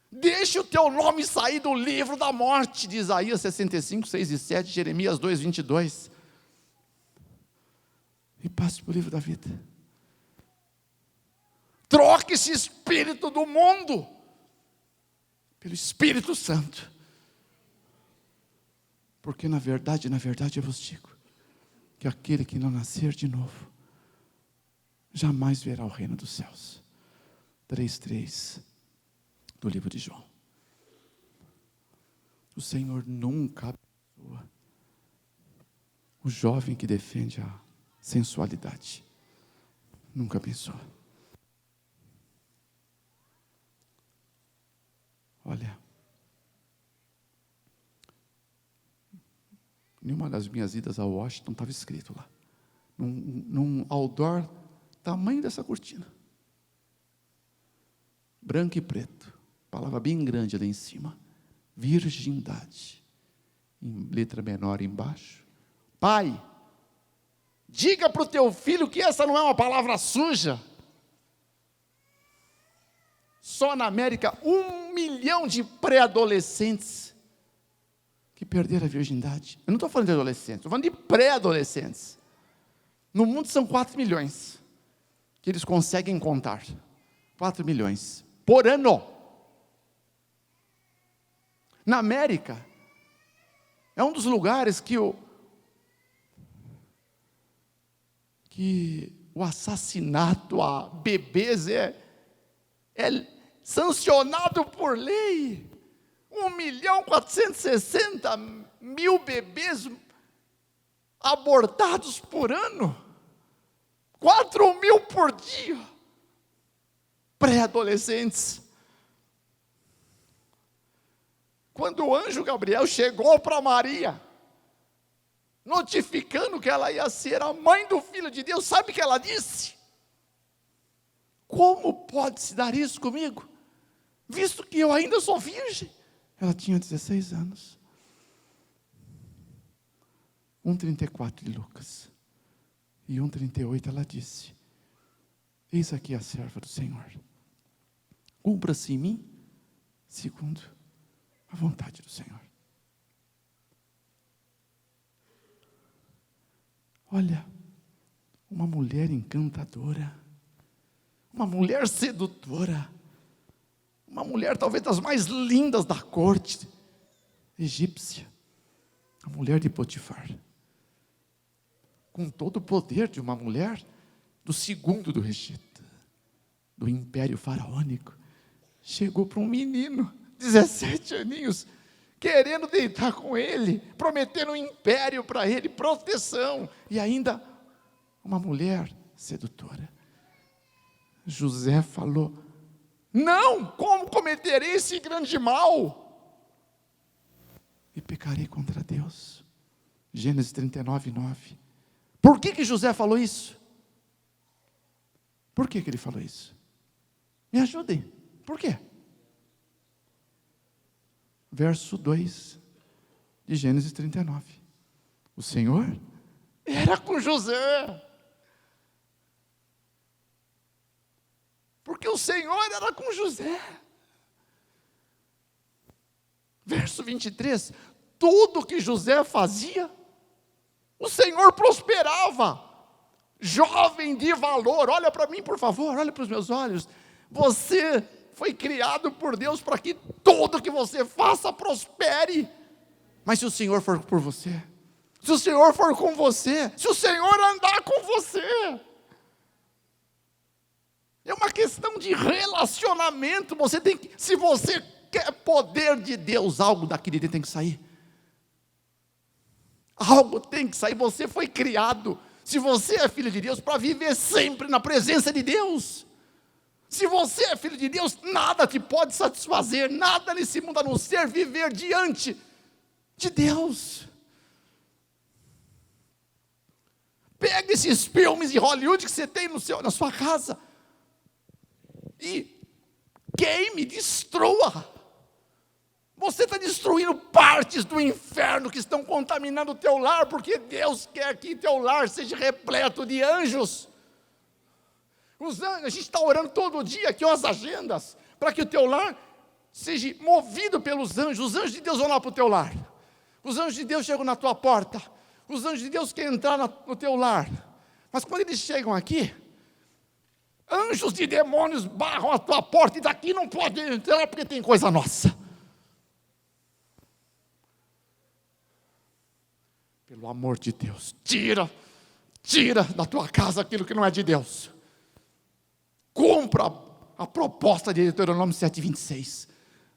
Deixe o teu nome sair do livro da morte, de Isaías 65, 6 e 7, Jeremias 2, 22. E passe para o livro da vida. Troque esse espírito do mundo pelo Espírito Santo. Porque na verdade eu vos digo, que aquele que não nascer de novo, jamais verá o reino dos céus. 3:3 do livro de João. O Senhor nunca abençoa o jovem que defende a sensualidade. Nunca abençoa. Olha, nenhuma das minhas idas a Washington estava escrito lá, num outdoor tamanho dessa cortina, branco e preto, palavra bem grande ali em cima, virgindade, em letra menor embaixo. Pai, diga para o teu filho que essa não é uma palavra suja. Só na América 1 milhão de pré-adolescentes que perderam a virgindade. Eu não estou falando de adolescentes, estou falando de pré-adolescentes. No mundo são 4 milhões que eles conseguem contar. 4 milhões por ano. Na América, é um dos lugares que o assassinato a bebês é sancionado por lei. 1.460.000 bebês abortados por ano. 4.000 por dia. Pré-adolescentes. Quando o anjo Gabriel chegou para Maria, notificando que ela ia ser a mãe do Filho de Deus, sabe o que ela disse? Como pode se dar isso comigo? Visto que eu ainda sou virgem. Ela tinha 16 anos. 1,34 de Lucas. E 1,38 ela disse: eis aqui a serva do Senhor. Cumpra-se em mim, segundo a vontade do Senhor. Olha, uma mulher encantadora, uma mulher sedutora, uma mulher talvez das mais lindas da corte egípcia, a mulher de Potifar, com todo o poder de uma mulher do segundo do Egito, do império faraônico, chegou para um menino, 17 aninhos, querendo deitar com ele, prometendo um império para ele, proteção, e ainda uma mulher sedutora. José falou: não, como cometerei esse grande mal? E pecarei contra Deus. Gênesis 39:9. Por que José falou isso? Por que ele falou isso? Me ajudem, por quê? Verso 2 de Gênesis 39. O Senhor era com José. Porque o Senhor era com José. Verso 23. Tudo que José fazia, o Senhor prosperava. Jovem de valor, olha para mim por favor, olha para os meus olhos. Você foi criado por Deus para que tudo que você faça prospere. Mas se o Senhor for por você, se o Senhor for com você, se o Senhor andar com você, é uma questão de relacionamento. Você tem que, se você quer poder de Deus, algo daqui de dentro tem que sair. Algo tem que sair. Você foi criado, se você é filho de Deus, para viver sempre na presença de Deus. Se você é filho de Deus, nada te pode satisfazer, nada nesse mundo a não ser viver diante de Deus. Pega esses filmes de Hollywood que você tem na sua casa e queime, destrua. Você está destruindo partes do inferno que estão contaminando o teu lar, porque Deus quer que teu lar seja repleto de anjos. Os anjos, a gente está orando todo dia aqui, as agendas, para que o teu lar seja movido pelos anjos. Os anjos de Deus vão lá para o teu lar. Os anjos de Deus chegam na tua porta. Os anjos de Deus querem entrar no teu lar. Mas quando eles chegam aqui, anjos de demônios barram a tua porta, e daqui não pode entrar porque tem coisa nossa. Pelo amor de Deus, tira da tua casa aquilo que não é de Deus. Cumpra a proposta de Deuteronômio 7:26.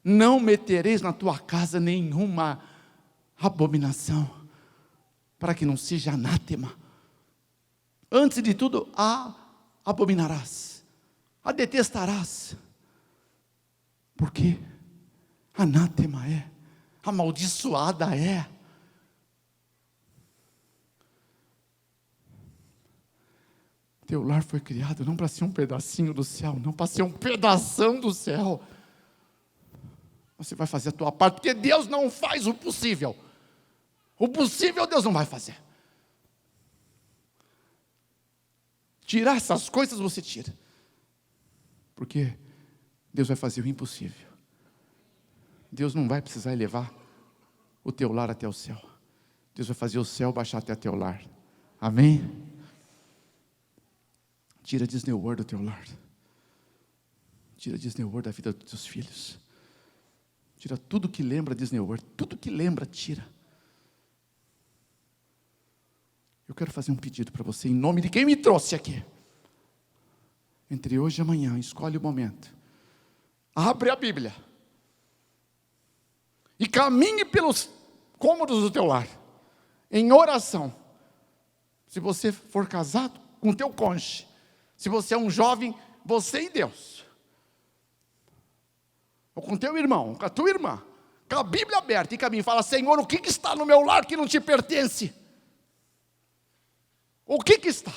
Não metereis na tua casa nenhuma abominação, para que não seja anátema. Antes de tudo, a abominarás, a detestarás. Porque anátema é, amaldiçoada é. Teu lar foi criado não para ser um pedacinho do céu, não para ser um pedação do céu. Você vai fazer a tua parte, porque Deus não faz o possível. O possível Deus não vai fazer. Tirar essas coisas você tira. Porque Deus vai fazer o impossível. Deus não vai precisar elevar o teu lar até o céu. Deus vai fazer o céu baixar até teu lar. Amém? Tira Disney World do teu lar. Tira Disney World da vida dos teus filhos. Tira tudo que lembra Disney World. Tudo que lembra, tira. Eu quero fazer um pedido para você, em nome de quem me trouxe aqui. Entre hoje e amanhã, escolhe o momento. Abre a Bíblia. E caminhe pelos cômodos do teu lar. Em oração. Se você for casado, com teu cônjuge. Se você é um jovem, você e Deus. Ou com teu irmão, com a tua irmã. Com a Bíblia aberta e caminhe. Fala, Senhor, o que está no meu lar que não te pertence? O que está?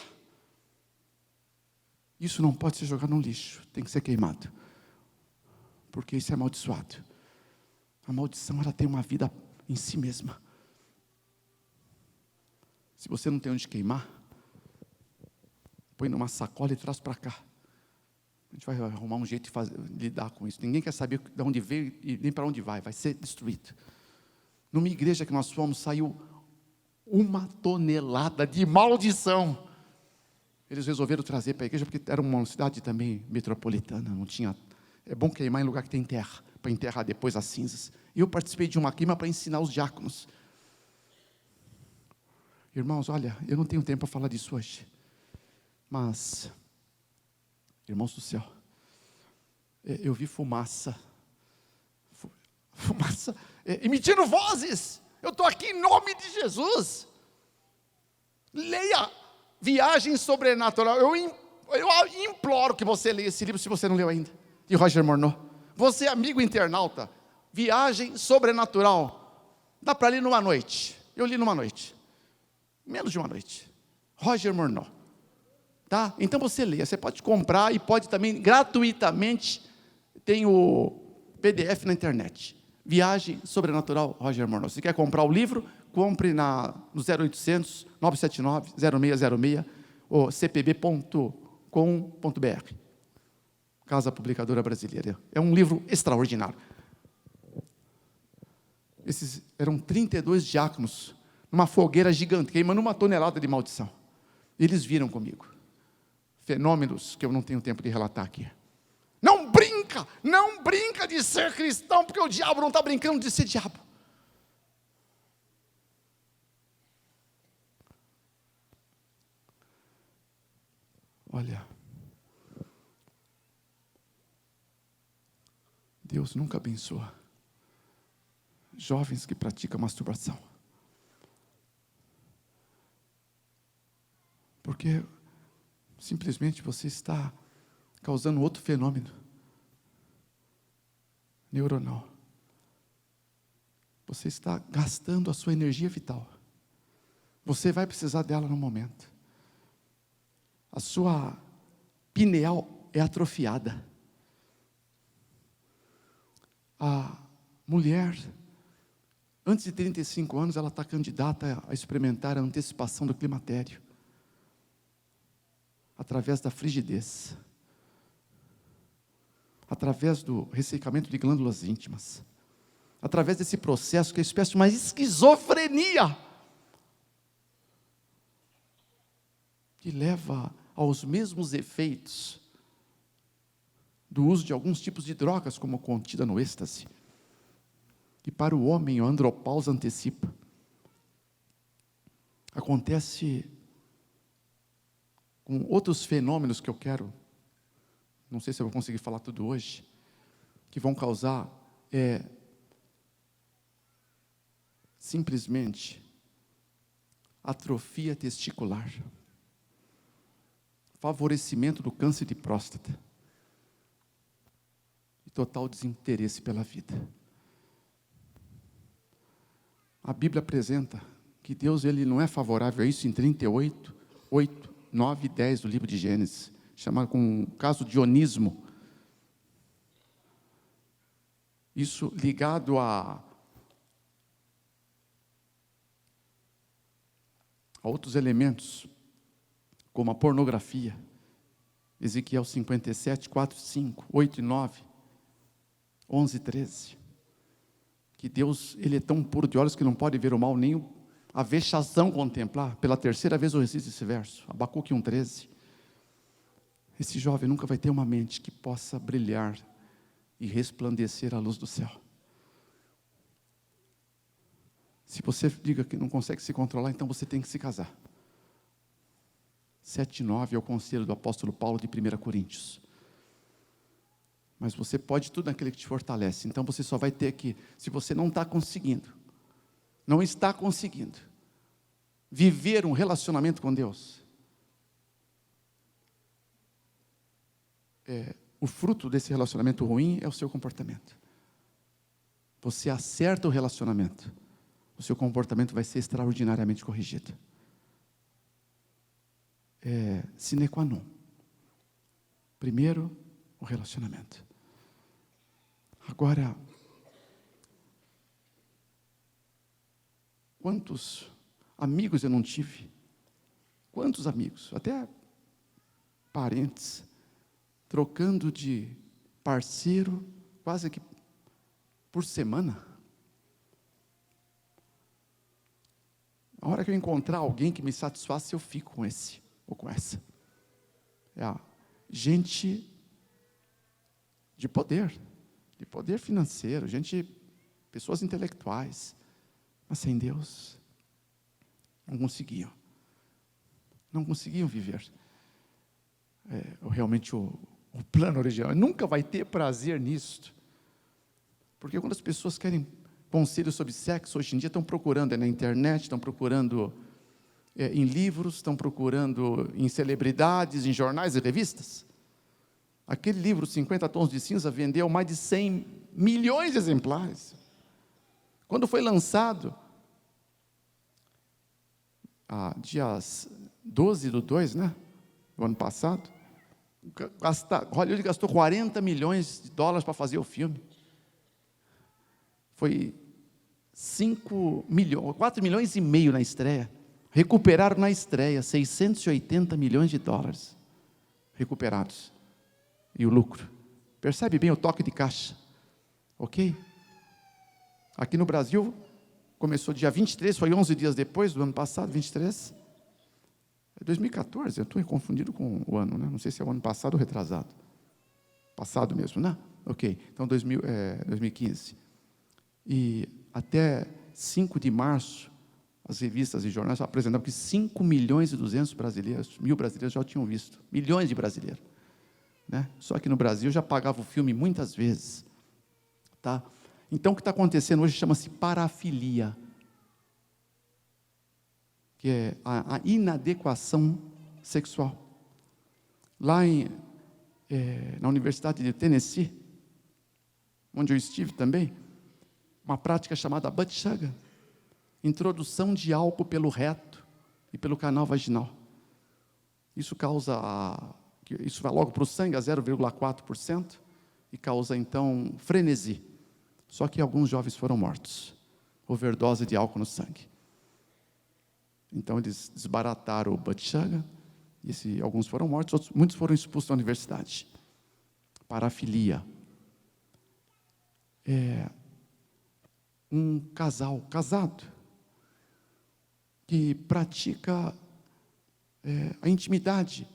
Isso não pode ser jogado no lixo. Tem que ser queimado. Porque isso é amaldiçoado. A maldição, ela tem uma vida em si mesma. Se você não tem onde queimar, põe numa sacola e traz para cá. A gente vai arrumar um jeito de lidar com isso. Ninguém quer saber de onde veio e nem para onde vai. Vai ser destruído. Numa igreja que nós fomos, saiu 1 tonelada de maldição. Eles resolveram trazer para a igreja, porque era uma cidade também metropolitana. Não tinha. É bom queimar em lugar que tem terra, para enterrar depois as cinzas. E eu participei de uma queima para ensinar os diáconos. Irmãos, olha, eu não tenho tempo para falar disso hoje. Mas, irmãos do céu, eu vi fumaça. Fumaça, emitindo vozes. Eu estou aqui em nome de Jesus. Leia Viagem Sobrenatural. Eu imploro que você leia esse livro, se você não leu ainda, de Roger Morneau. Você, amigo internauta, Viagem Sobrenatural. Dá para ler numa noite. Eu li numa noite. Menos de uma noite. Roger Morneau. Tá? Então você leia. Você pode comprar e pode também, gratuitamente, tem o PDF na internet. Viagem Sobrenatural, Roger Morneau. Se quer comprar o livro, compre no 0800 979 0606 ou cpb.com.br. Casa Publicadora Brasileira. É um livro extraordinário. Esses eram 32 diáconos, numa fogueira gigante, queimando 1 tonelada de maldição. Eles viram comigo. Fenômenos que eu não tenho tempo de relatar aqui. Não brinca de ser cristão, porque o diabo não está brincando de ser diabo. Olha, Deus nunca abençoa jovens que praticam masturbação. Porque simplesmente você está causando outro fenômeno neuronal. Você está gastando a sua energia vital. Você vai precisar dela no momento. A sua pineal é atrofiada. A mulher, antes de 35 anos, ela está candidata a experimentar a antecipação do climatério. Através da frigidez. Através do ressecamento de glândulas íntimas. Através desse processo que é uma espécie de uma esquizofrenia. Que leva aos mesmos efeitos do uso de alguns tipos de drogas, como contida no êxtase, que para o homem a andropausa antecipa. Acontece com outros fenômenos que eu quero, não sei se eu vou conseguir falar tudo hoje, que vão causar simplesmente atrofia testicular, favorecimento do câncer de próstata e total desinteresse pela vida. A Bíblia apresenta que Deus ele não é favorável a isso em 38, 8, 9 e 10 do livro de Gênesis, chamado com o caso dionismo. Isso ligado a outros elementos, como a pornografia. Ezequiel 57, 4, 5, 8 e 9, 11 e 13. Que Deus, ele é tão puro de olhos que não pode ver o mal, nem a vexação contemplar. Pela terceira vez eu reciso esse verso, Abacuque 1, 13. Esse jovem nunca vai ter uma mente que possa brilhar e resplandecer a luz do céu. Se você diga que não consegue se controlar, então você tem que se casar. 7:9 é o conselho do apóstolo Paulo de 1 Coríntios. Mas você pode tudo naquele que te fortalece. Então você só vai ter que, se você não está conseguindo viver um relacionamento com Deus, o fruto desse relacionamento ruim é o seu comportamento. Você acerta o relacionamento, o seu comportamento vai ser extraordinariamente corrigido. Sine qua non. Primeiro, o relacionamento. Agora, quantos amigos eu não tive? Quantos amigos, até parentes, trocando de parceiro quase que por semana? A hora que eu encontrar alguém que me satisfaça, eu fico com esse ou com essa. Gente de poder financeiro, pessoas intelectuais, mas sem Deus, não conseguiam viver realmente o plano original. Nunca vai ter prazer nisso, porque quando as pessoas querem conselhos sobre sexo, hoje em dia estão procurando na internet, estão procurando em livros, estão procurando em celebridades, em jornais e revistas. Aquele livro, 50 Tons de Cinza, vendeu mais de 100 milhões de exemplares. Quando foi lançado, dias 12/2, do ano passado, Hollywood gastou 40 milhões de dólares para fazer o filme. Foi 4 milhões e meio na estreia. Recuperaram na estreia 680 milhões de dólares recuperados. E o lucro. Percebe bem o toque de caixa. Ok? Aqui no Brasil, começou dia 23, foi 11 dias depois do ano passado, 23. É 2014, eu estou confundido com o ano, Não sei se é o ano passado ou retrasado. Passado mesmo, Ok, então 2015. E até 5 de março, as revistas e jornais apresentavam que 5.200.000 mil brasileiros já tinham visto. Milhões de brasileiros. Só que no Brasil já pagava o filme muitas vezes. Tá? Então o que está acontecendo hoje chama-se parafilia, que é a inadequação sexual. Lá na Universidade de Tennessee, onde eu estive também, uma prática chamada butt sugar, introdução de álcool pelo reto e pelo canal vaginal. Isso isso vai logo para o sangue a 0,4% e causa então frenesi. Só que alguns jovens foram mortos, overdose de álcool no sangue. Então eles desbarataram o butt sugar, alguns foram mortos, muitos foram expulsos da universidade. Parafilia. Um casal casado que pratica a intimidade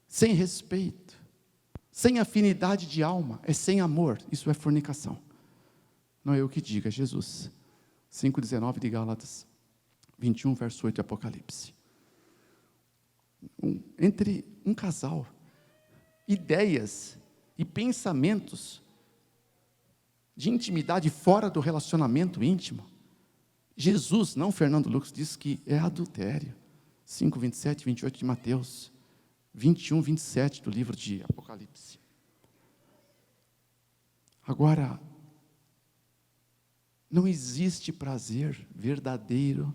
sem respeito, sem afinidade de alma, sem amor. Isso é fornicação. Não é eu que digo, é Jesus. 5,19 de Gálatas, 21, verso 8 de Apocalipse. Entre um casal, ideias e pensamentos de intimidade fora do relacionamento íntimo. Jesus, não Fernando Lucas, diz que é adultério. 5, 27 e 28 de Mateus. 21, 27 do livro de Apocalipse. Agora, não existe prazer verdadeiro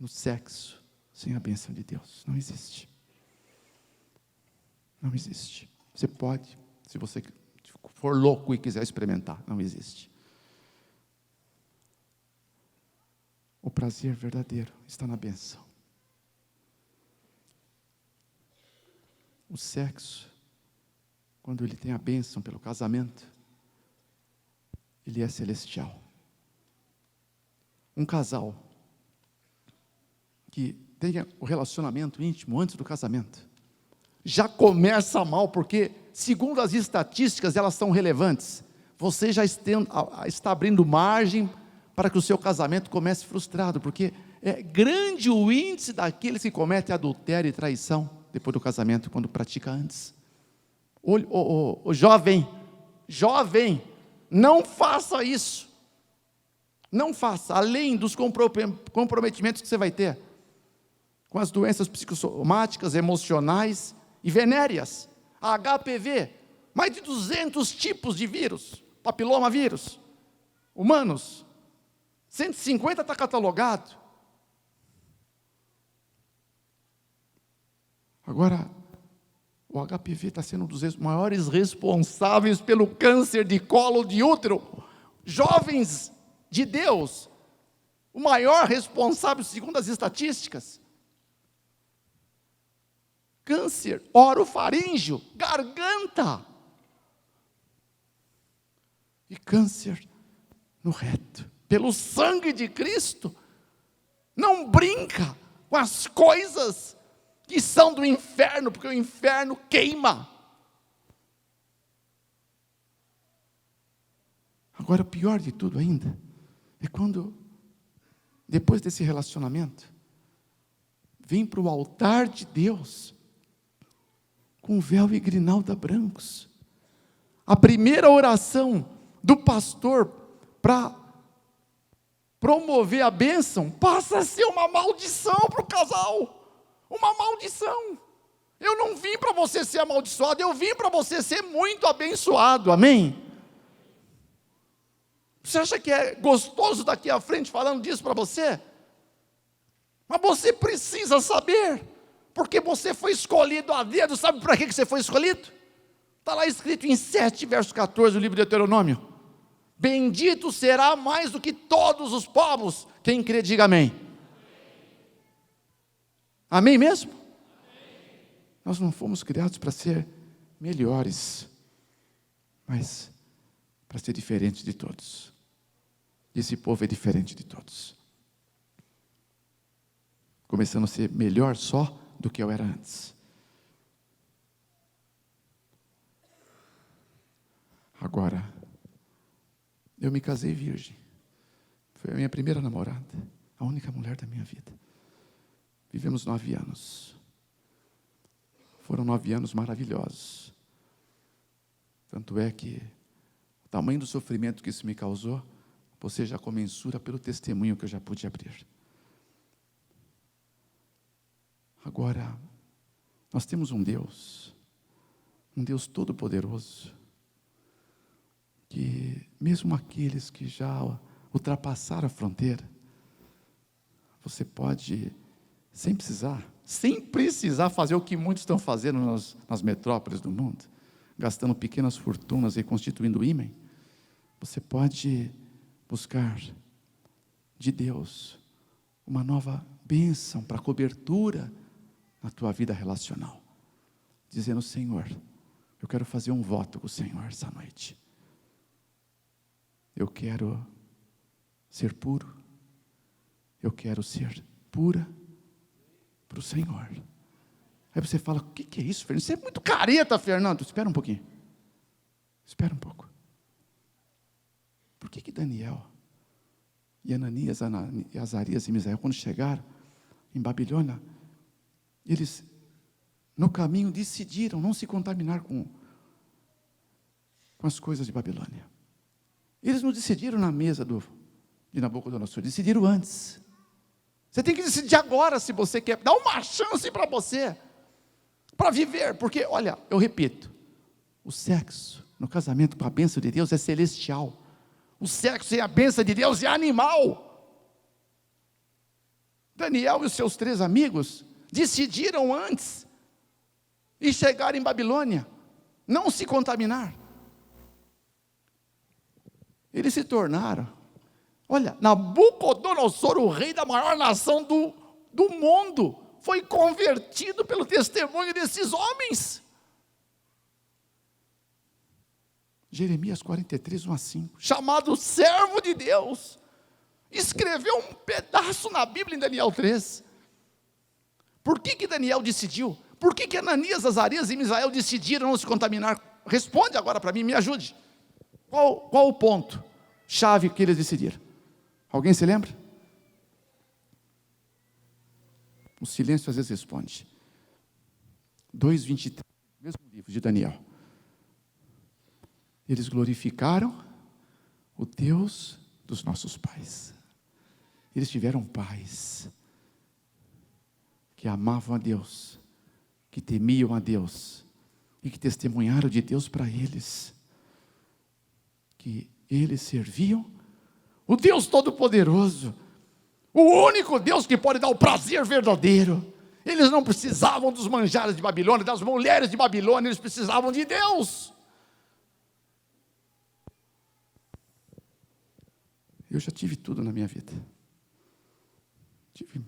no sexo sem a bênção de Deus. Não existe. Não existe. Você pode, se você for louco e quiser experimentar, não existe. O prazer verdadeiro está na bênção. O sexo, quando ele tem a bênção pelo casamento, ele é celestial. Um casal que tenha o relacionamento íntimo antes do casamento, já começa mal, porque, segundo as estatísticas, elas são relevantes. Você já está abrindo margem para que o seu casamento comece frustrado, porque é grande o índice daqueles que cometem adultério e traição depois do casamento, quando pratica antes. O jovem, não faça isso. Não faça, além dos comprometimentos que você vai ter com as doenças psicossomáticas, emocionais e venéreas. A HPV, mais de 200 tipos de vírus, papilomavírus, humanos, 150 está catalogado. Agora, o HPV está sendo um dos maiores responsáveis pelo câncer de colo de útero. Jovens de Deus, o maior responsável segundo as estatísticas. Câncer orofaríngeo, garganta. E câncer no reto. Pelo sangue de Cristo. Não brinca com as coisas que são do inferno, porque o inferno queima. Agora, o pior de tudo ainda, é quando, depois desse relacionamento, vem para o altar de Deus, com véu e grinalda brancos. A primeira oração do pastor, para promover a bênção, passa a ser uma maldição para o casal. Uma maldição. Eu não vim para você ser amaldiçoado, eu vim para você ser muito abençoado, amém? Você acha que é gostoso daqui à frente falando disso para você? Mas você precisa saber, porque você foi escolhido a dedo. Sabe para que você foi escolhido? Está lá escrito em 7, verso 14, do livro de Deuteronômio. Bendito será mais do que todos os povos. Quem crê, diga amém. Amém mesmo? Amém. Nós não fomos criados para ser melhores, mas para ser diferentes de todos. Esse povo é diferente de todos. Começando a ser melhor só do que eu era antes. Agora, eu me casei virgem. Foi a minha primeira namorada, a única mulher da minha vida. Vivemos 9 anos. Foram 9 anos maravilhosos. Tanto é que o tamanho do sofrimento que isso me causou, você já comensura pelo testemunho que eu já pude abrir. Agora, nós temos um Deus todo-poderoso, que mesmo aqueles que já ultrapassaram a fronteira, você pode, sem precisar fazer o que muitos estão fazendo nas metrópoles do mundo, gastando pequenas fortunas e constituindo ímã, você pode buscar de Deus uma nova bênção para cobertura na tua vida relacional, dizendo: Senhor, eu quero fazer um voto com o Senhor essa noite. Eu quero ser puro, eu quero ser pura para o Senhor. Aí você fala: o que é isso, Fernando? Você é muito careta, Fernando. Espera um pouquinho. Espera um pouco. Por que Daniel e Ananias, Azarias e Misael, quando chegaram em Babilônia, eles no caminho decidiram não se contaminar com as coisas de Babilônia? Eles não decidiram na mesa de Nabucodonosor, decidiram antes. Você tem que decidir agora se você quer, dar uma chance para você, para viver, porque, olha, eu repito, o sexo no casamento com a bênção de Deus é celestial, o sexo sem a bênção de Deus é animal. Daniel e os seus 3 amigos decidiram antes e chegaram em Babilônia, não se contaminar. Eles se tornaram, olha, Nabucodonosor, o rei da maior nação do mundo, foi convertido pelo testemunho desses homens. Jeremias 43, 1-5, chamado servo de Deus, escreveu um pedaço na Bíblia em Daniel 3. Por que Daniel decidiu? Por que Ananias, Azarias e Misael decidiram não se contaminar? Responde agora para mim, me ajude. Qual o ponto chave que eles decidiram? Alguém se lembra? O silêncio às vezes responde. 2:23, mesmo livro de Daniel. Eles glorificaram o Deus dos nossos pais. Eles tiveram pais que amavam a Deus, que temiam a Deus e que testemunharam de Deus para eles, que eles serviam o Deus Todo-Poderoso, o único Deus que pode dar o prazer verdadeiro. Eles não precisavam dos manjares de Babilônia, das mulheres de Babilônia, eles precisavam de Deus. Eu já tive tudo na minha vida. Tive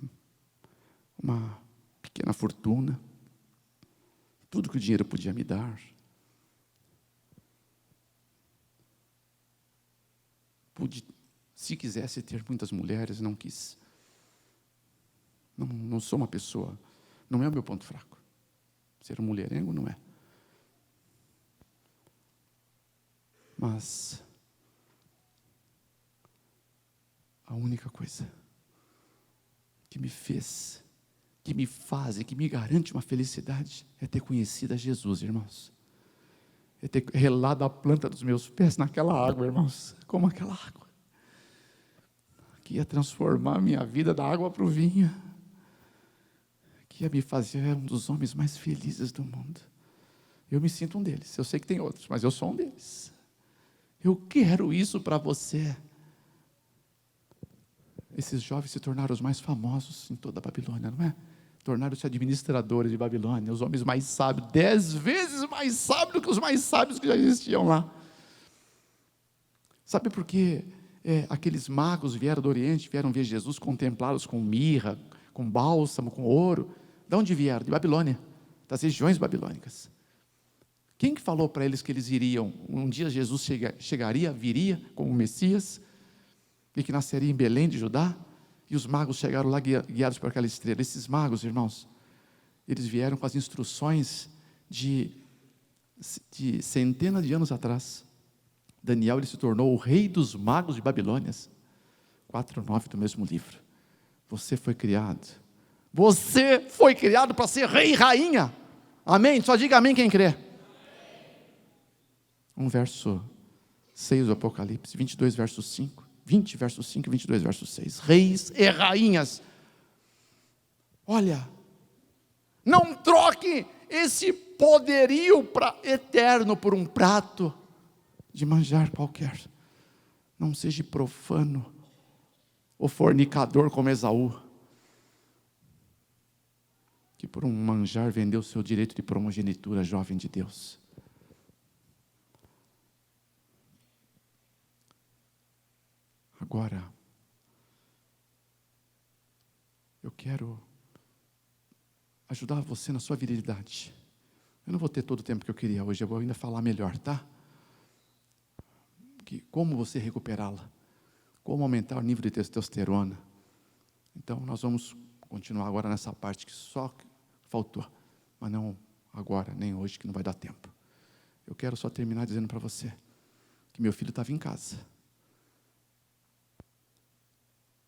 uma pequena fortuna, tudo que o dinheiro podia me dar. Pude, se quisesse ter muitas mulheres, não quis. Não sou uma pessoa, não é o meu ponto fraco. Ser um mulherengo não é. Mas a única coisa que me fez, que me faz e que me garante uma felicidade é ter conhecido a Jesus, irmãos. É ter relado a planta dos meus pés naquela água, irmãos. Como aquela água que ia transformar a minha vida da água para o vinho, que ia me fazer um dos homens mais felizes do mundo. Eu me sinto um deles. Eu sei que tem outros, mas eu sou um deles. Eu quero isso para você. Esses jovens se tornaram os mais famosos em toda a Babilônia, não é? Tornaram-se administradores de Babilônia, os homens mais sábios, 10 vezes mais sábios do que os mais sábios que já existiam lá. Sabe por quê? Aqueles magos vieram do Oriente, vieram ver Jesus, contemplá-los com mirra, com bálsamo, com ouro. De onde vieram? De Babilônia, das regiões babilônicas. Quem que falou para eles que eles iriam? Um dia Jesus viria como Messias, e que nasceria em Belém de Judá, e os magos chegaram lá guiados por aquela estrela. Esses magos, irmãos, eles vieram com as instruções de centenas de anos atrás. Daniel, ele se tornou o rei dos magos de Babilônias. 4:9 do mesmo livro. Você foi criado para ser rei e rainha. Amém? Só diga amém quem crê. Verso 6 do Apocalipse, 22 verso 5. 20 verso 5 e 22 verso 6. Reis e rainhas. Olha, não troque esse poderio eterno por um prato de manjar qualquer. Não seja profano ou fornicador como Esaú, que por um manjar vendeu seu direito de primogenitura, jovem de Deus. Agora, eu quero ajudar você na sua virilidade. Eu não vou ter todo o tempo que eu queria hoje, eu vou ainda falar melhor, tá? Como você recuperá-la, como aumentar o nível de testosterona. Então, nós vamos continuar agora nessa parte que só faltou, mas não agora, nem hoje, que não vai dar tempo. Eu quero só terminar dizendo para você que meu filho estava em casa.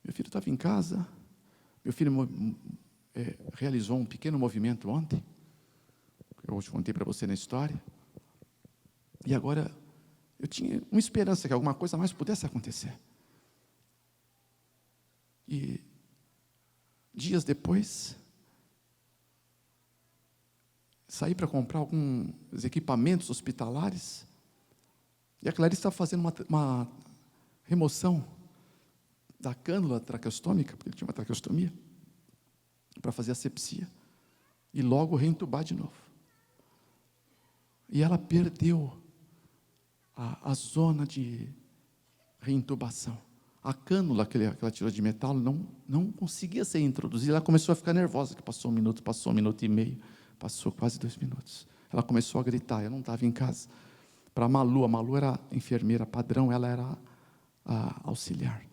Meu filho estava em casa, meu filho realizou um pequeno movimento ontem, eu hoje contei para você na história, e agora eu tinha uma esperança que alguma coisa mais pudesse acontecer. E dias depois, saí para comprar alguns equipamentos hospitalares, e a Clarice estava fazendo uma remoção da cânula traqueostômica, porque ele tinha uma traqueostomia, para fazer asepsia, e logo reentubar de novo. E ela perdeu a zona de reintubação. A cânula que ela tirou de metal não conseguia ser introduzida. Ela começou a ficar nervosa, que passou 1 minuto, passou 1 minuto e meio, passou quase 2 minutos. Ela começou a gritar, eu não estava em casa. Para a Malu era enfermeira padrão, ela era a auxiliar.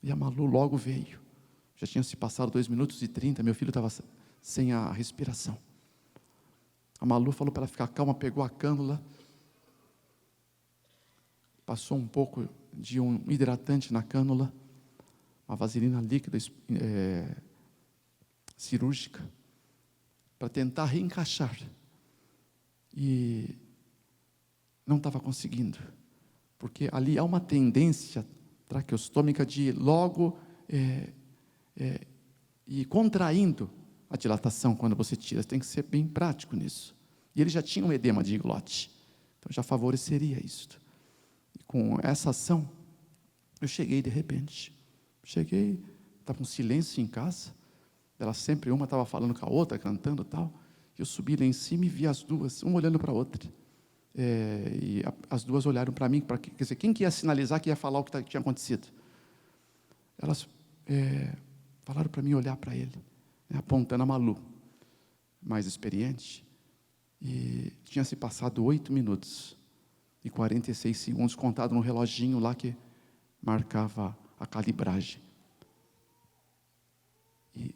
E a Malu logo veio. Já tinha se passado 2 minutos e 30, meu filho estava sem a respiração. A Malu falou para ela ficar calma, pegou a cânula, passou um pouco de um hidratante na cânula, uma vaselina líquida cirúrgica, para tentar reencaixar. E não estava conseguindo, porque ali há uma tendência traqueostômica de logo ir contraindo a dilatação quando você tira. Você tem que ser bem prático nisso. E ele já tinha um edema de glote, então já favoreceria isso. E com essa ação, eu cheguei de repente. Estava um silêncio em casa. Elas sempre, uma estava falando com a outra, cantando e tal. Eu subi lá em cima e vi as duas, uma olhando para a outra. E as duas olharam para mim, quer dizer, quem que ia sinalizar que ia falar o que tinha acontecido? Elas falaram para mim olhar para ele, né, apontando a Malu, mais experiente. E tinha se passado 8 minutos e 46 segundos, contado no reloginho lá que marcava a calibragem. E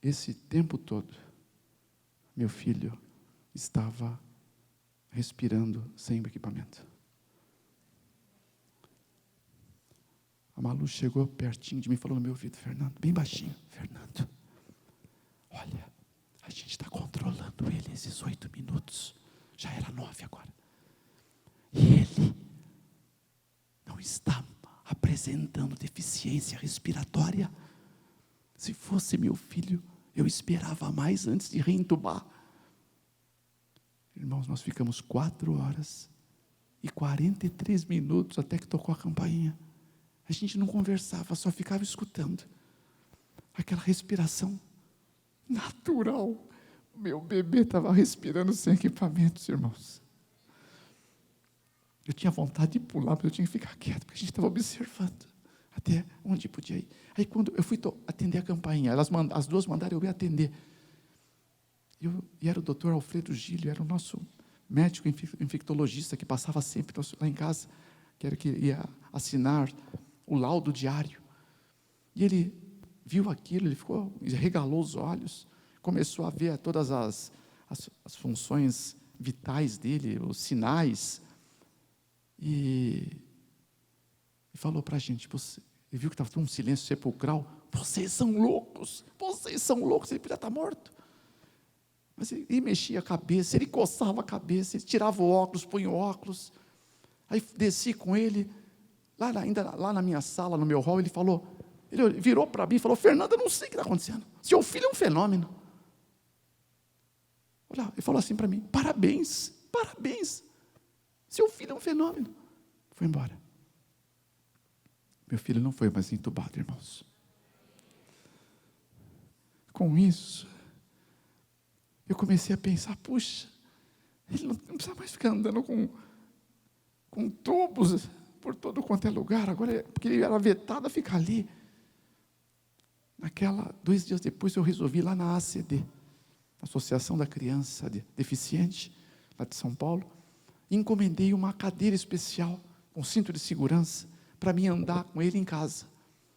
esse tempo todo, meu filho estava respirando sem o equipamento. A Malu chegou pertinho de mim e falou no meu ouvido: Fernando, bem baixinho: Fernando, olha, a gente está controlando ele esses 8 minutos, já era 9 agora, e ele não está apresentando deficiência respiratória. Se fosse meu filho, eu esperava mais antes de reentubar. Irmãos, nós ficamos 4 horas e 43 minutos até que tocou a campainha. A gente não conversava, só ficava escutando aquela respiração natural. Meu bebê estava respirando sem equipamentos, irmãos. Eu tinha vontade de pular, mas eu tinha que ficar quieto, porque a gente estava observando até onde podia ir. Aí quando eu fui atender a campainha, as duas mandaram eu ir atender. E era o doutor Alfredo Gílio, era o nosso médico infectologista, que passava sempre lá em casa, que era que ia assinar o laudo diário. E ele viu aquilo, ele regalou os olhos, começou a ver todas as funções vitais dele, os sinais, e falou para a gente, ele viu que estava um silêncio sepulcral: vocês são loucos, ele podia estar morto. Mas ele mexia a cabeça, ele coçava a cabeça, ele tirava o óculos, punha o óculos. Aí desci com ele, ainda lá na minha sala, no meu hall, ele virou para mim e falou: Fernando, eu não sei o que está acontecendo, seu filho é um fenômeno. Olha, ele falou assim para mim: parabéns, seu filho é um fenômeno. Foi embora. Meu filho não foi mais entubado, irmãos. Com isso, eu comecei a pensar: puxa, ele não precisa mais ficar andando com tubos por todo quanto é lugar, agora, porque ele era vetado a ficar ali. 2 dias depois, eu resolvi ir lá na ACD, Associação da Criança Deficiente, lá de São Paulo, e encomendei uma cadeira especial, com cinto de segurança, para mim andar com ele em casa,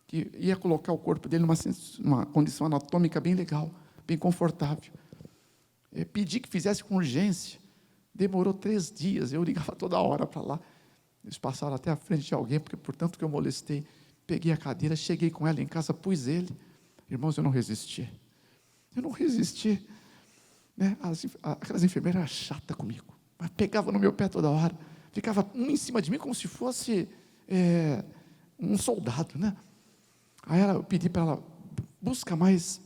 que ia colocar o corpo dele numa condição anatômica bem legal, bem confortável. Pedi que fizesse com urgência, demorou 3 dias, eu ligava toda hora para lá, eles passaram até à frente de alguém, porque portanto que eu molestei, peguei a cadeira, cheguei com ela em casa, pus ele. Irmãos, eu não resisti, né? Aquelas enfermeiras eram chatas comigo, mas pegavam no meu pé toda hora, ficava um em cima de mim como se fosse um soldado, né? Aí eu pedi para ela: busca mais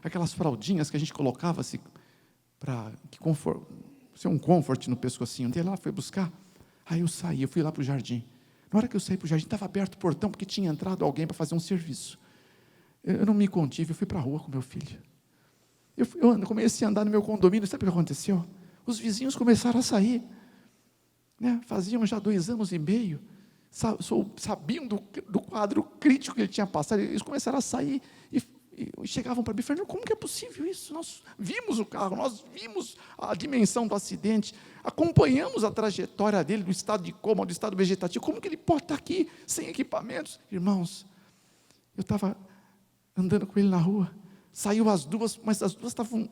aquelas fraldinhas que a gente colocava para ser um comfort no pescocinho dele. Ela foi buscar. Aí eu fui lá para o jardim. Na hora que eu saí para o jardim, estava aberto o portão, porque tinha entrado alguém para fazer um serviço. Eu não me contive, eu fui para a rua com meu filho. Eu comecei a andar no meu condomínio. Sabe o que aconteceu? Os vizinhos começaram a sair, né? Faziam já 2 anos e meio, sabiam do quadro crítico que ele tinha passado. Eles começaram a sair e chegavam para mim: Fernando, como que é possível isso? Nós vimos o carro, nós vimos a dimensão do acidente, acompanhamos a trajetória dele, do estado de coma, do estado vegetativo, como que ele pode estar aqui sem equipamentos? Irmãos, eu estava andando com ele na rua, saiu as duas, mas as duas estavam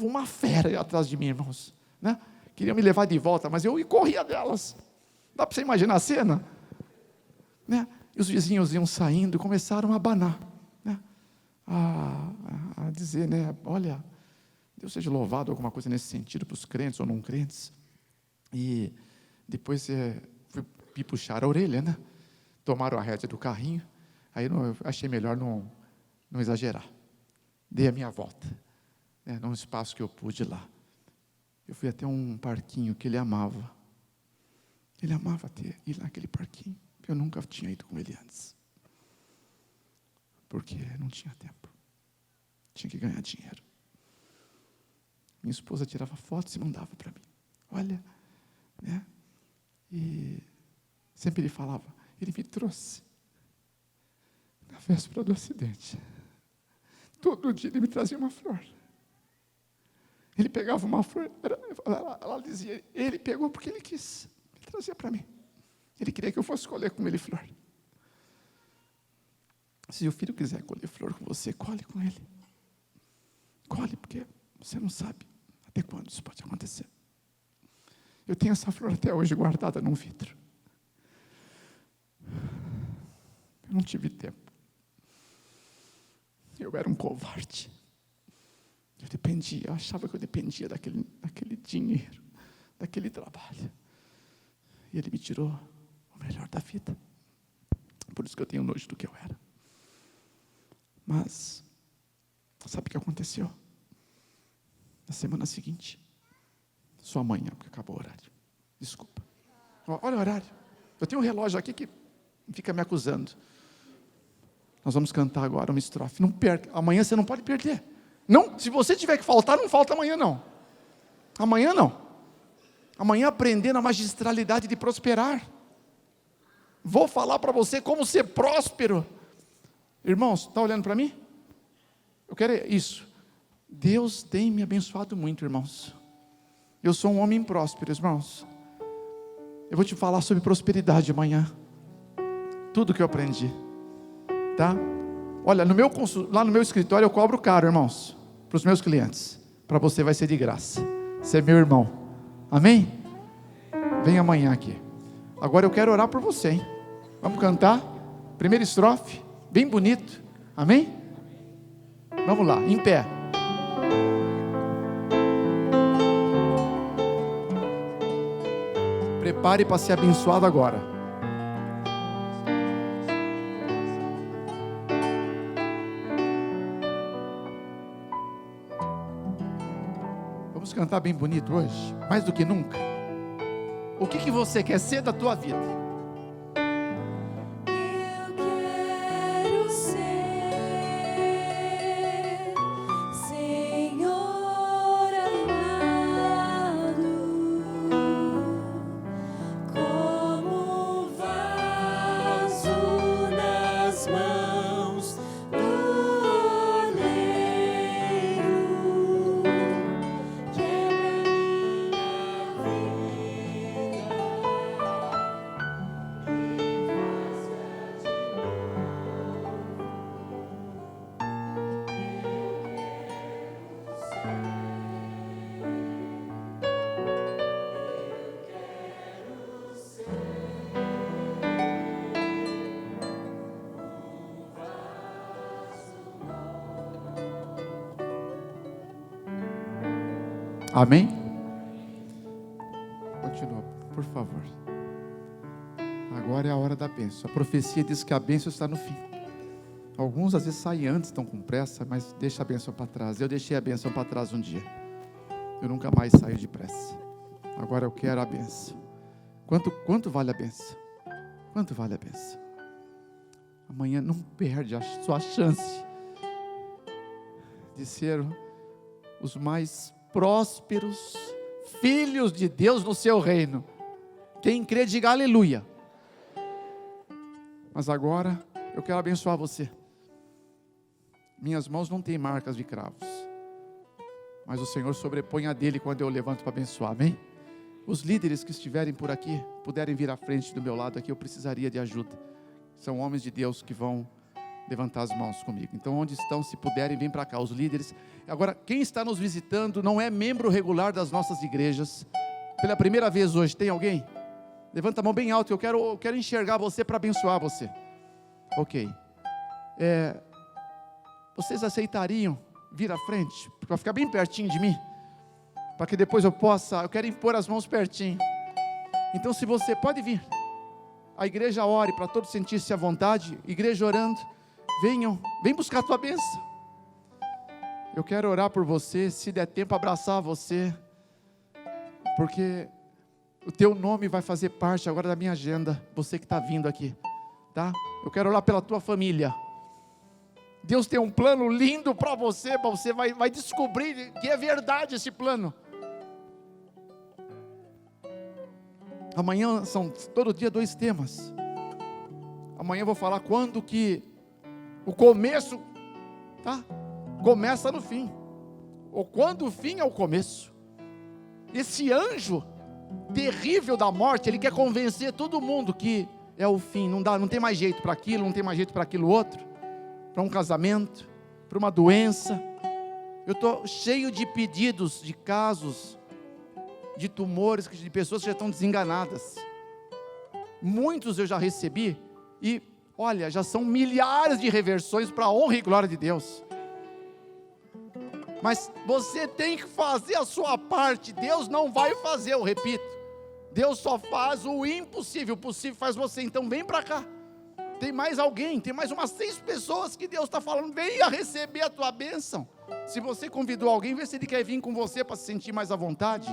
uma fera atrás de mim, irmãos, né? Queriam me levar de volta, mas eu corria delas. Dá para você imaginar a cena? Né? E os vizinhos iam saindo, começaram a abanar, né? A dizer, né? Olha, Deus seja louvado, alguma coisa nesse sentido, para os crentes ou não crentes. E depois fui puxar a orelha, né? Tomaram a rédea do carrinho. Aí eu achei melhor não exagerar. Dei a minha volta, né, num espaço que eu pude lá. Eu fui até um parquinho que ele amava. Ele amava ir naquele parquinho. Eu nunca tinha ido com ele antes. Porque não tinha tempo. Tinha que ganhar dinheiro. Minha esposa tirava fotos e mandava para mim. Olha, né? E sempre ele falava, ele me trouxe na véspera do acidente. Todo dia ele me trazia uma flor. Ele pegava uma flor, ela dizia, ele pegou porque ele quis. Ele trazia para mim. Ele queria que eu fosse colher com ele flor. Se o filho quiser colher flor com você, colhe com ele. Colhe, porque você não sabe até quando isso pode acontecer. Eu tenho essa flor até hoje guardada num vidro. Eu não tive tempo. Eu era um covarde. Eu achava que eu dependia daquele dinheiro, daquele trabalho. E ele me tirou o melhor da vida. Por isso que eu tenho nojo do que eu era. Mas, sabe o que aconteceu? Na semana seguinte, só amanhã, porque acabou o horário. Desculpa. Olha o horário. Eu tenho um relógio aqui que fica me acusando. Nós vamos cantar agora uma estrofe. Não perca. Amanhã você não pode perder. Não, se você tiver que faltar, não falta amanhã não. Amanhã não. Amanhã aprendendo a magistralidade de prosperar. Vou falar para você como ser próspero. Irmãos, está olhando para mim? Eu quero isso. Deus tem me abençoado muito, irmãos. Eu sou um homem próspero, irmãos. Eu vou te falar sobre prosperidade amanhã. Tudo que eu aprendi. Tá? Olha, lá no meu escritório eu cobro caro, irmãos. Para os meus clientes. Para você vai ser de graça. Você é meu irmão. Amém? Vem amanhã aqui. Agora eu quero orar por você, hein? Vamos cantar? Primeira estrofe. Bem bonito. Amém? Vamos lá, em pé. Prepare para ser abençoado agora. Vamos cantar bem bonito hoje, mais do que nunca. O que você quer ser da tua vida? Amém? Continua, por favor. Agora é a hora da bênção. A profecia diz que a bênção está no fim. Alguns às vezes saem antes, estão com pressa, mas deixa a bênção para trás. Eu deixei a bênção para trás um dia. Eu nunca mais saio depressa. Agora eu quero a bênção. Quanto vale a bênção? Quanto vale a bênção? Amanhã não perde a sua chance de ser os mais prósperos filhos de Deus no seu reino. Quem crê, diga aleluia. Mas agora eu quero abençoar você. Minhas mãos não têm marcas de cravos, mas o Senhor sobrepõe a dele quando eu levanto para abençoar, amém? Os líderes que estiverem por aqui, puderem vir à frente do meu lado aqui, eu precisaria de ajuda. São homens de Deus que vão levantar as mãos comigo. Então onde estão, se puderem, vem para cá, os líderes. Agora, quem está nos visitando, não é membro regular das nossas igrejas, pela primeira vez hoje, tem alguém? Levanta a mão bem alto, eu quero enxergar você para abençoar você. Ok. Vocês aceitariam vir à frente? Para ficar bem pertinho de mim? Para que depois eu quero impor as mãos pertinho. Então se você pode vir. A igreja ore para todos sentir-se à vontade. Igreja orando. Vem buscar a tua bênção. Eu quero orar por você, se der tempo abraçar você. Porque o teu nome vai fazer parte agora da minha agenda. Você que está vindo aqui, tá? Eu quero orar pela tua família. Deus tem um plano lindo para você vai descobrir que é verdade esse plano. Amanhã são todo dia 2 temas. Amanhã eu vou falar quando que o começo, tá? Começa no fim. Ou quando o fim é o começo. Esse anjo terrível da morte, ele quer convencer todo mundo que é o fim. Não tem mais jeito para aquilo, não tem mais jeito para aquilo outro. Para um casamento, para uma doença. Eu estou cheio de pedidos, de casos, de tumores, de pessoas que já estão desenganadas. Muitos eu já recebi e, olha, já são milhares de reversões para a honra e glória de Deus. Mas você tem que fazer a sua parte. Deus não vai fazer, eu repito. Deus só faz o impossível. O possível faz você. Então vem para cá. Tem mais alguém, tem mais umas 6 pessoas que Deus está falando, venha receber a tua bênção. Se você convidou alguém, vê se ele quer vir com você para se sentir mais à vontade,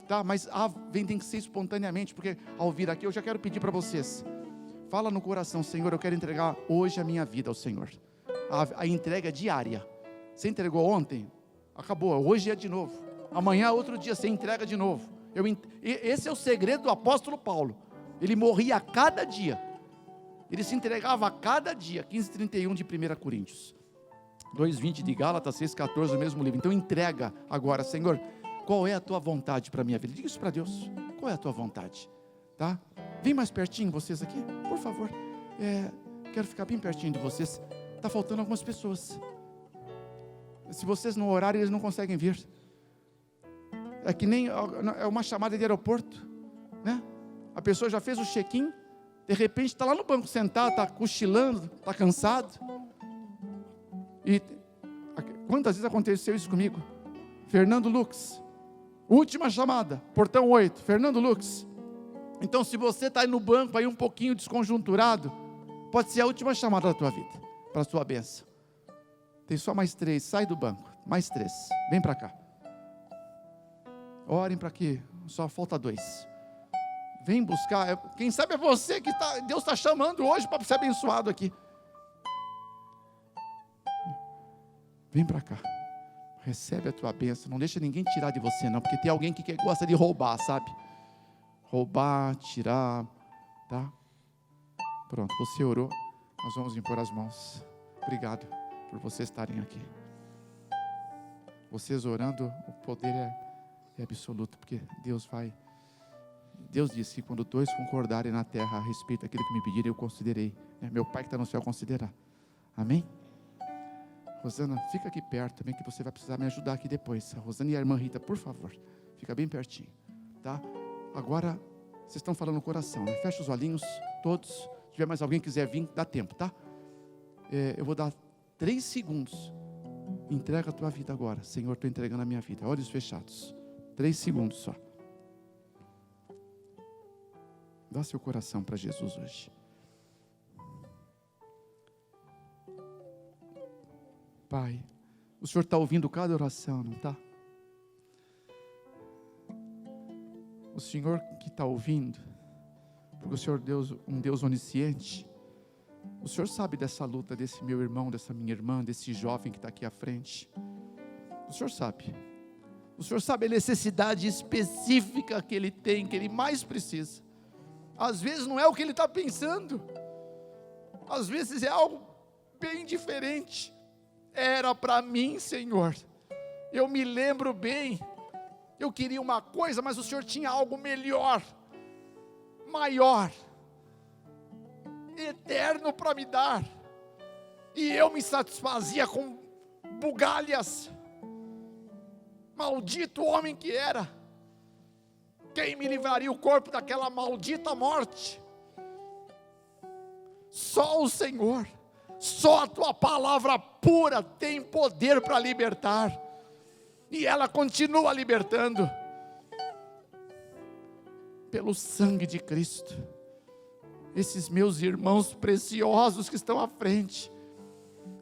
tá? Mas tem que ser espontaneamente, porque ao vir aqui eu já quero pedir para vocês, fala no coração, Senhor, eu quero entregar hoje a minha vida ao Senhor. A entrega é diária. Você entregou ontem, acabou, hoje é de novo. Amanhã, outro dia, você entrega de novo. Esse é o segredo do apóstolo Paulo. Ele morria a cada dia. Ele se entregava a cada dia. 15:31 de 1 Coríntios, 2:20 de Gálatas, 6:14 do mesmo livro. Então entrega agora, Senhor, qual é a tua vontade para a minha vida? Diga isso para Deus, qual é a tua vontade? Tá? Vem mais pertinho vocês aqui, por favor. Quero ficar bem pertinho de vocês. Está faltando algumas pessoas. Se vocês não orarem, eles não conseguem vir. É que nem uma chamada de aeroporto, né? A pessoa já fez o check-in, de repente está lá no banco sentado, está cochilando, está cansado. E quantas vezes aconteceu isso comigo? Fernando Lux, última chamada, portão 8, Fernando Lux. Então se você está aí no banco, aí um pouquinho desconjunturado, pode ser a última chamada da tua vida, para a sua bênção. Tem só mais 3, sai do banco, mais 3, vem para cá. Orem para que só falta 2. Vem buscar, quem sabe é você que Deus está chamando hoje para ser abençoado aqui. Vem para cá, recebe a tua bênção, não deixa ninguém tirar de você não, porque tem alguém que gosta de roubar, sabe? Roubar, tirar, tá? Pronto, você orou, nós vamos impor as mãos. Obrigado por vocês estarem aqui. Vocês orando, o poder é absoluto, porque Deus disse, quando 2 concordarem na terra a respeito daquilo que me pedirem, eu considerei. Meu Pai que está no céu considerar. Amém? Rosana, fica aqui perto também, que você vai precisar me ajudar aqui depois. A Rosana e a irmã Rita, por favor, fica bem pertinho, tá? Agora, vocês estão falando no coração, né? Fecha os olhinhos, todos. Se tiver mais alguém que quiser vir, dá tempo, tá? Eu vou dar 3 segundos. Entrega a tua vida agora. Senhor, estou entregando a minha vida. Olhos fechados. 3 segundos só. Dá seu coração para Jesus hoje. Pai, o Senhor está ouvindo cada oração, não está? O Senhor que está ouvindo, porque o Senhor é um Deus onisciente. O Senhor sabe dessa luta desse meu irmão, dessa minha irmã, desse jovem que está aqui à frente. O Senhor sabe. O Senhor sabe a necessidade específica que ele tem, que ele mais precisa. Às vezes não é o que ele está pensando. Às vezes é algo bem diferente. Era para mim, Senhor. Eu me lembro bem. Eu queria uma coisa, mas o Senhor tinha algo melhor, maior, eterno para me dar. E eu me satisfazia com bugalhas. Maldito homem que era. Quem me livraria o corpo daquela maldita morte? Só o Senhor, só a tua palavra pura tem poder para libertar, e ela continua libertando, pelo sangue de Cristo. Esses meus irmãos preciosos que estão à frente,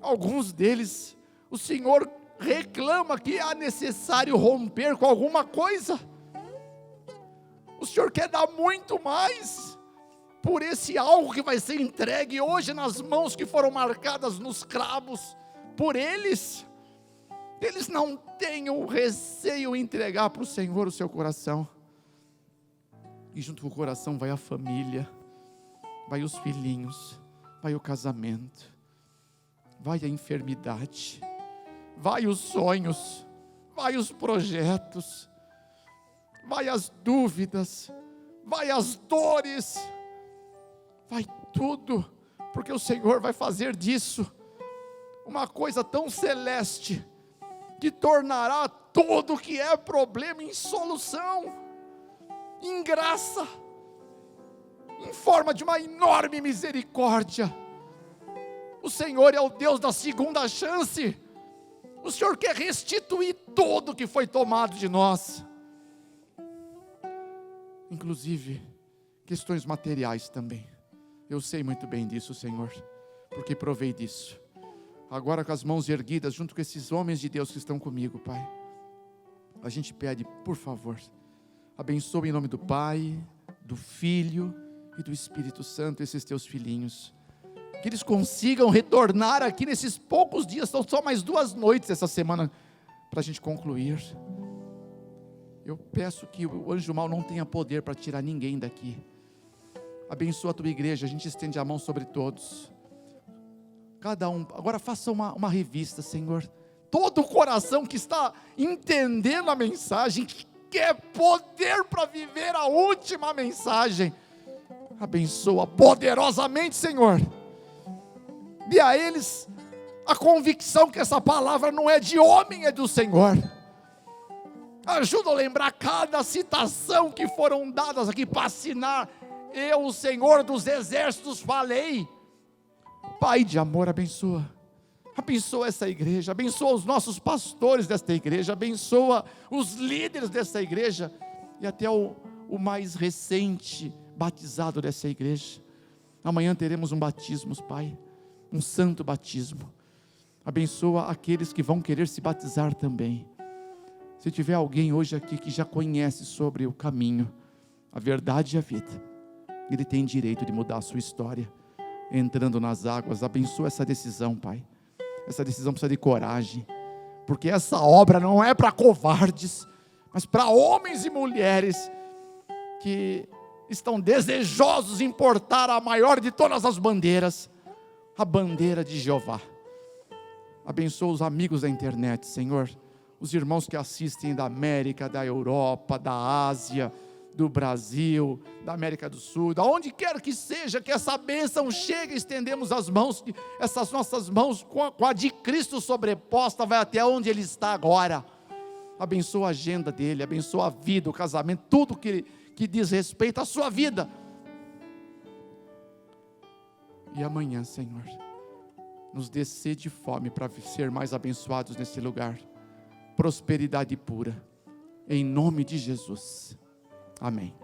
alguns deles, o Senhor reclama que é necessário romper com alguma coisa. O Senhor quer dar muito mais por esse algo que vai ser entregue hoje nas mãos que foram marcadas nos cravos por eles. Eles não tenham receio em entregar para o Senhor o seu coração. E junto com o coração vai a família, vai os filhinhos, vai o casamento, vai a enfermidade, vai os sonhos, vai os projetos, vai as dúvidas, vai as dores, vai tudo, porque o Senhor vai fazer disso uma coisa tão celeste, que tornará tudo que é problema em solução, em graça, em forma de uma enorme misericórdia. O Senhor é o Deus da segunda chance. O Senhor quer restituir tudo que foi tomado de nós, inclusive questões materiais também. Eu sei muito bem disso, Senhor, porque provei disso. Agora, com as mãos erguidas, junto com esses homens de Deus que estão comigo, Pai, a gente pede, por favor, abençoe em nome do Pai, do Filho e do Espírito Santo esses teus filhinhos, que eles consigam retornar aqui nesses poucos dias. São só mais 2 noites essa semana para a gente concluir. Eu peço que o anjo mau não tenha poder para tirar ninguém daqui. Abençoa a tua igreja, a gente estende a mão sobre todos, cada um. Agora faça uma revista, Senhor, todo o coração que está entendendo a mensagem, que quer poder para viver a última mensagem, abençoa poderosamente, Senhor. Dê a eles a convicção que essa palavra não é de homem, é do Senhor. Ajuda a lembrar cada citação que foram dadas aqui para assinar. Eu, o Senhor dos exércitos, falei. Pai de amor, abençoa essa igreja, abençoa os nossos pastores desta igreja, abençoa os líderes dessa igreja, e até o mais recente batizado dessa igreja. Amanhã teremos um batismo, Pai, um santo batismo. Abençoa aqueles que vão querer se batizar também. Se tiver alguém hoje aqui que já conhece sobre o caminho, a verdade e a vida, ele tem direito de mudar a sua história, entrando nas águas. Abençoa essa decisão, Pai. Essa decisão precisa de coragem, porque essa obra não é para covardes, mas para homens e mulheres que estão desejosos em portar a maior de todas as bandeiras, a bandeira de Jeová. Abençoa os amigos da internet, Senhor, os irmãos que assistem da América, da Europa, da Ásia, do Brasil, da América do Sul, da onde quer que seja, que essa bênção chegue. Estendemos as mãos, essas nossas mãos com a de Cristo sobreposta, vai até onde Ele está agora. Abençoa a agenda dele, abençoa a vida, o casamento, tudo que diz respeito à sua vida. E amanhã, Senhor, nos dê sede e fome para ser mais abençoados nesse lugar. Prosperidade pura, em nome de Jesus. Amém.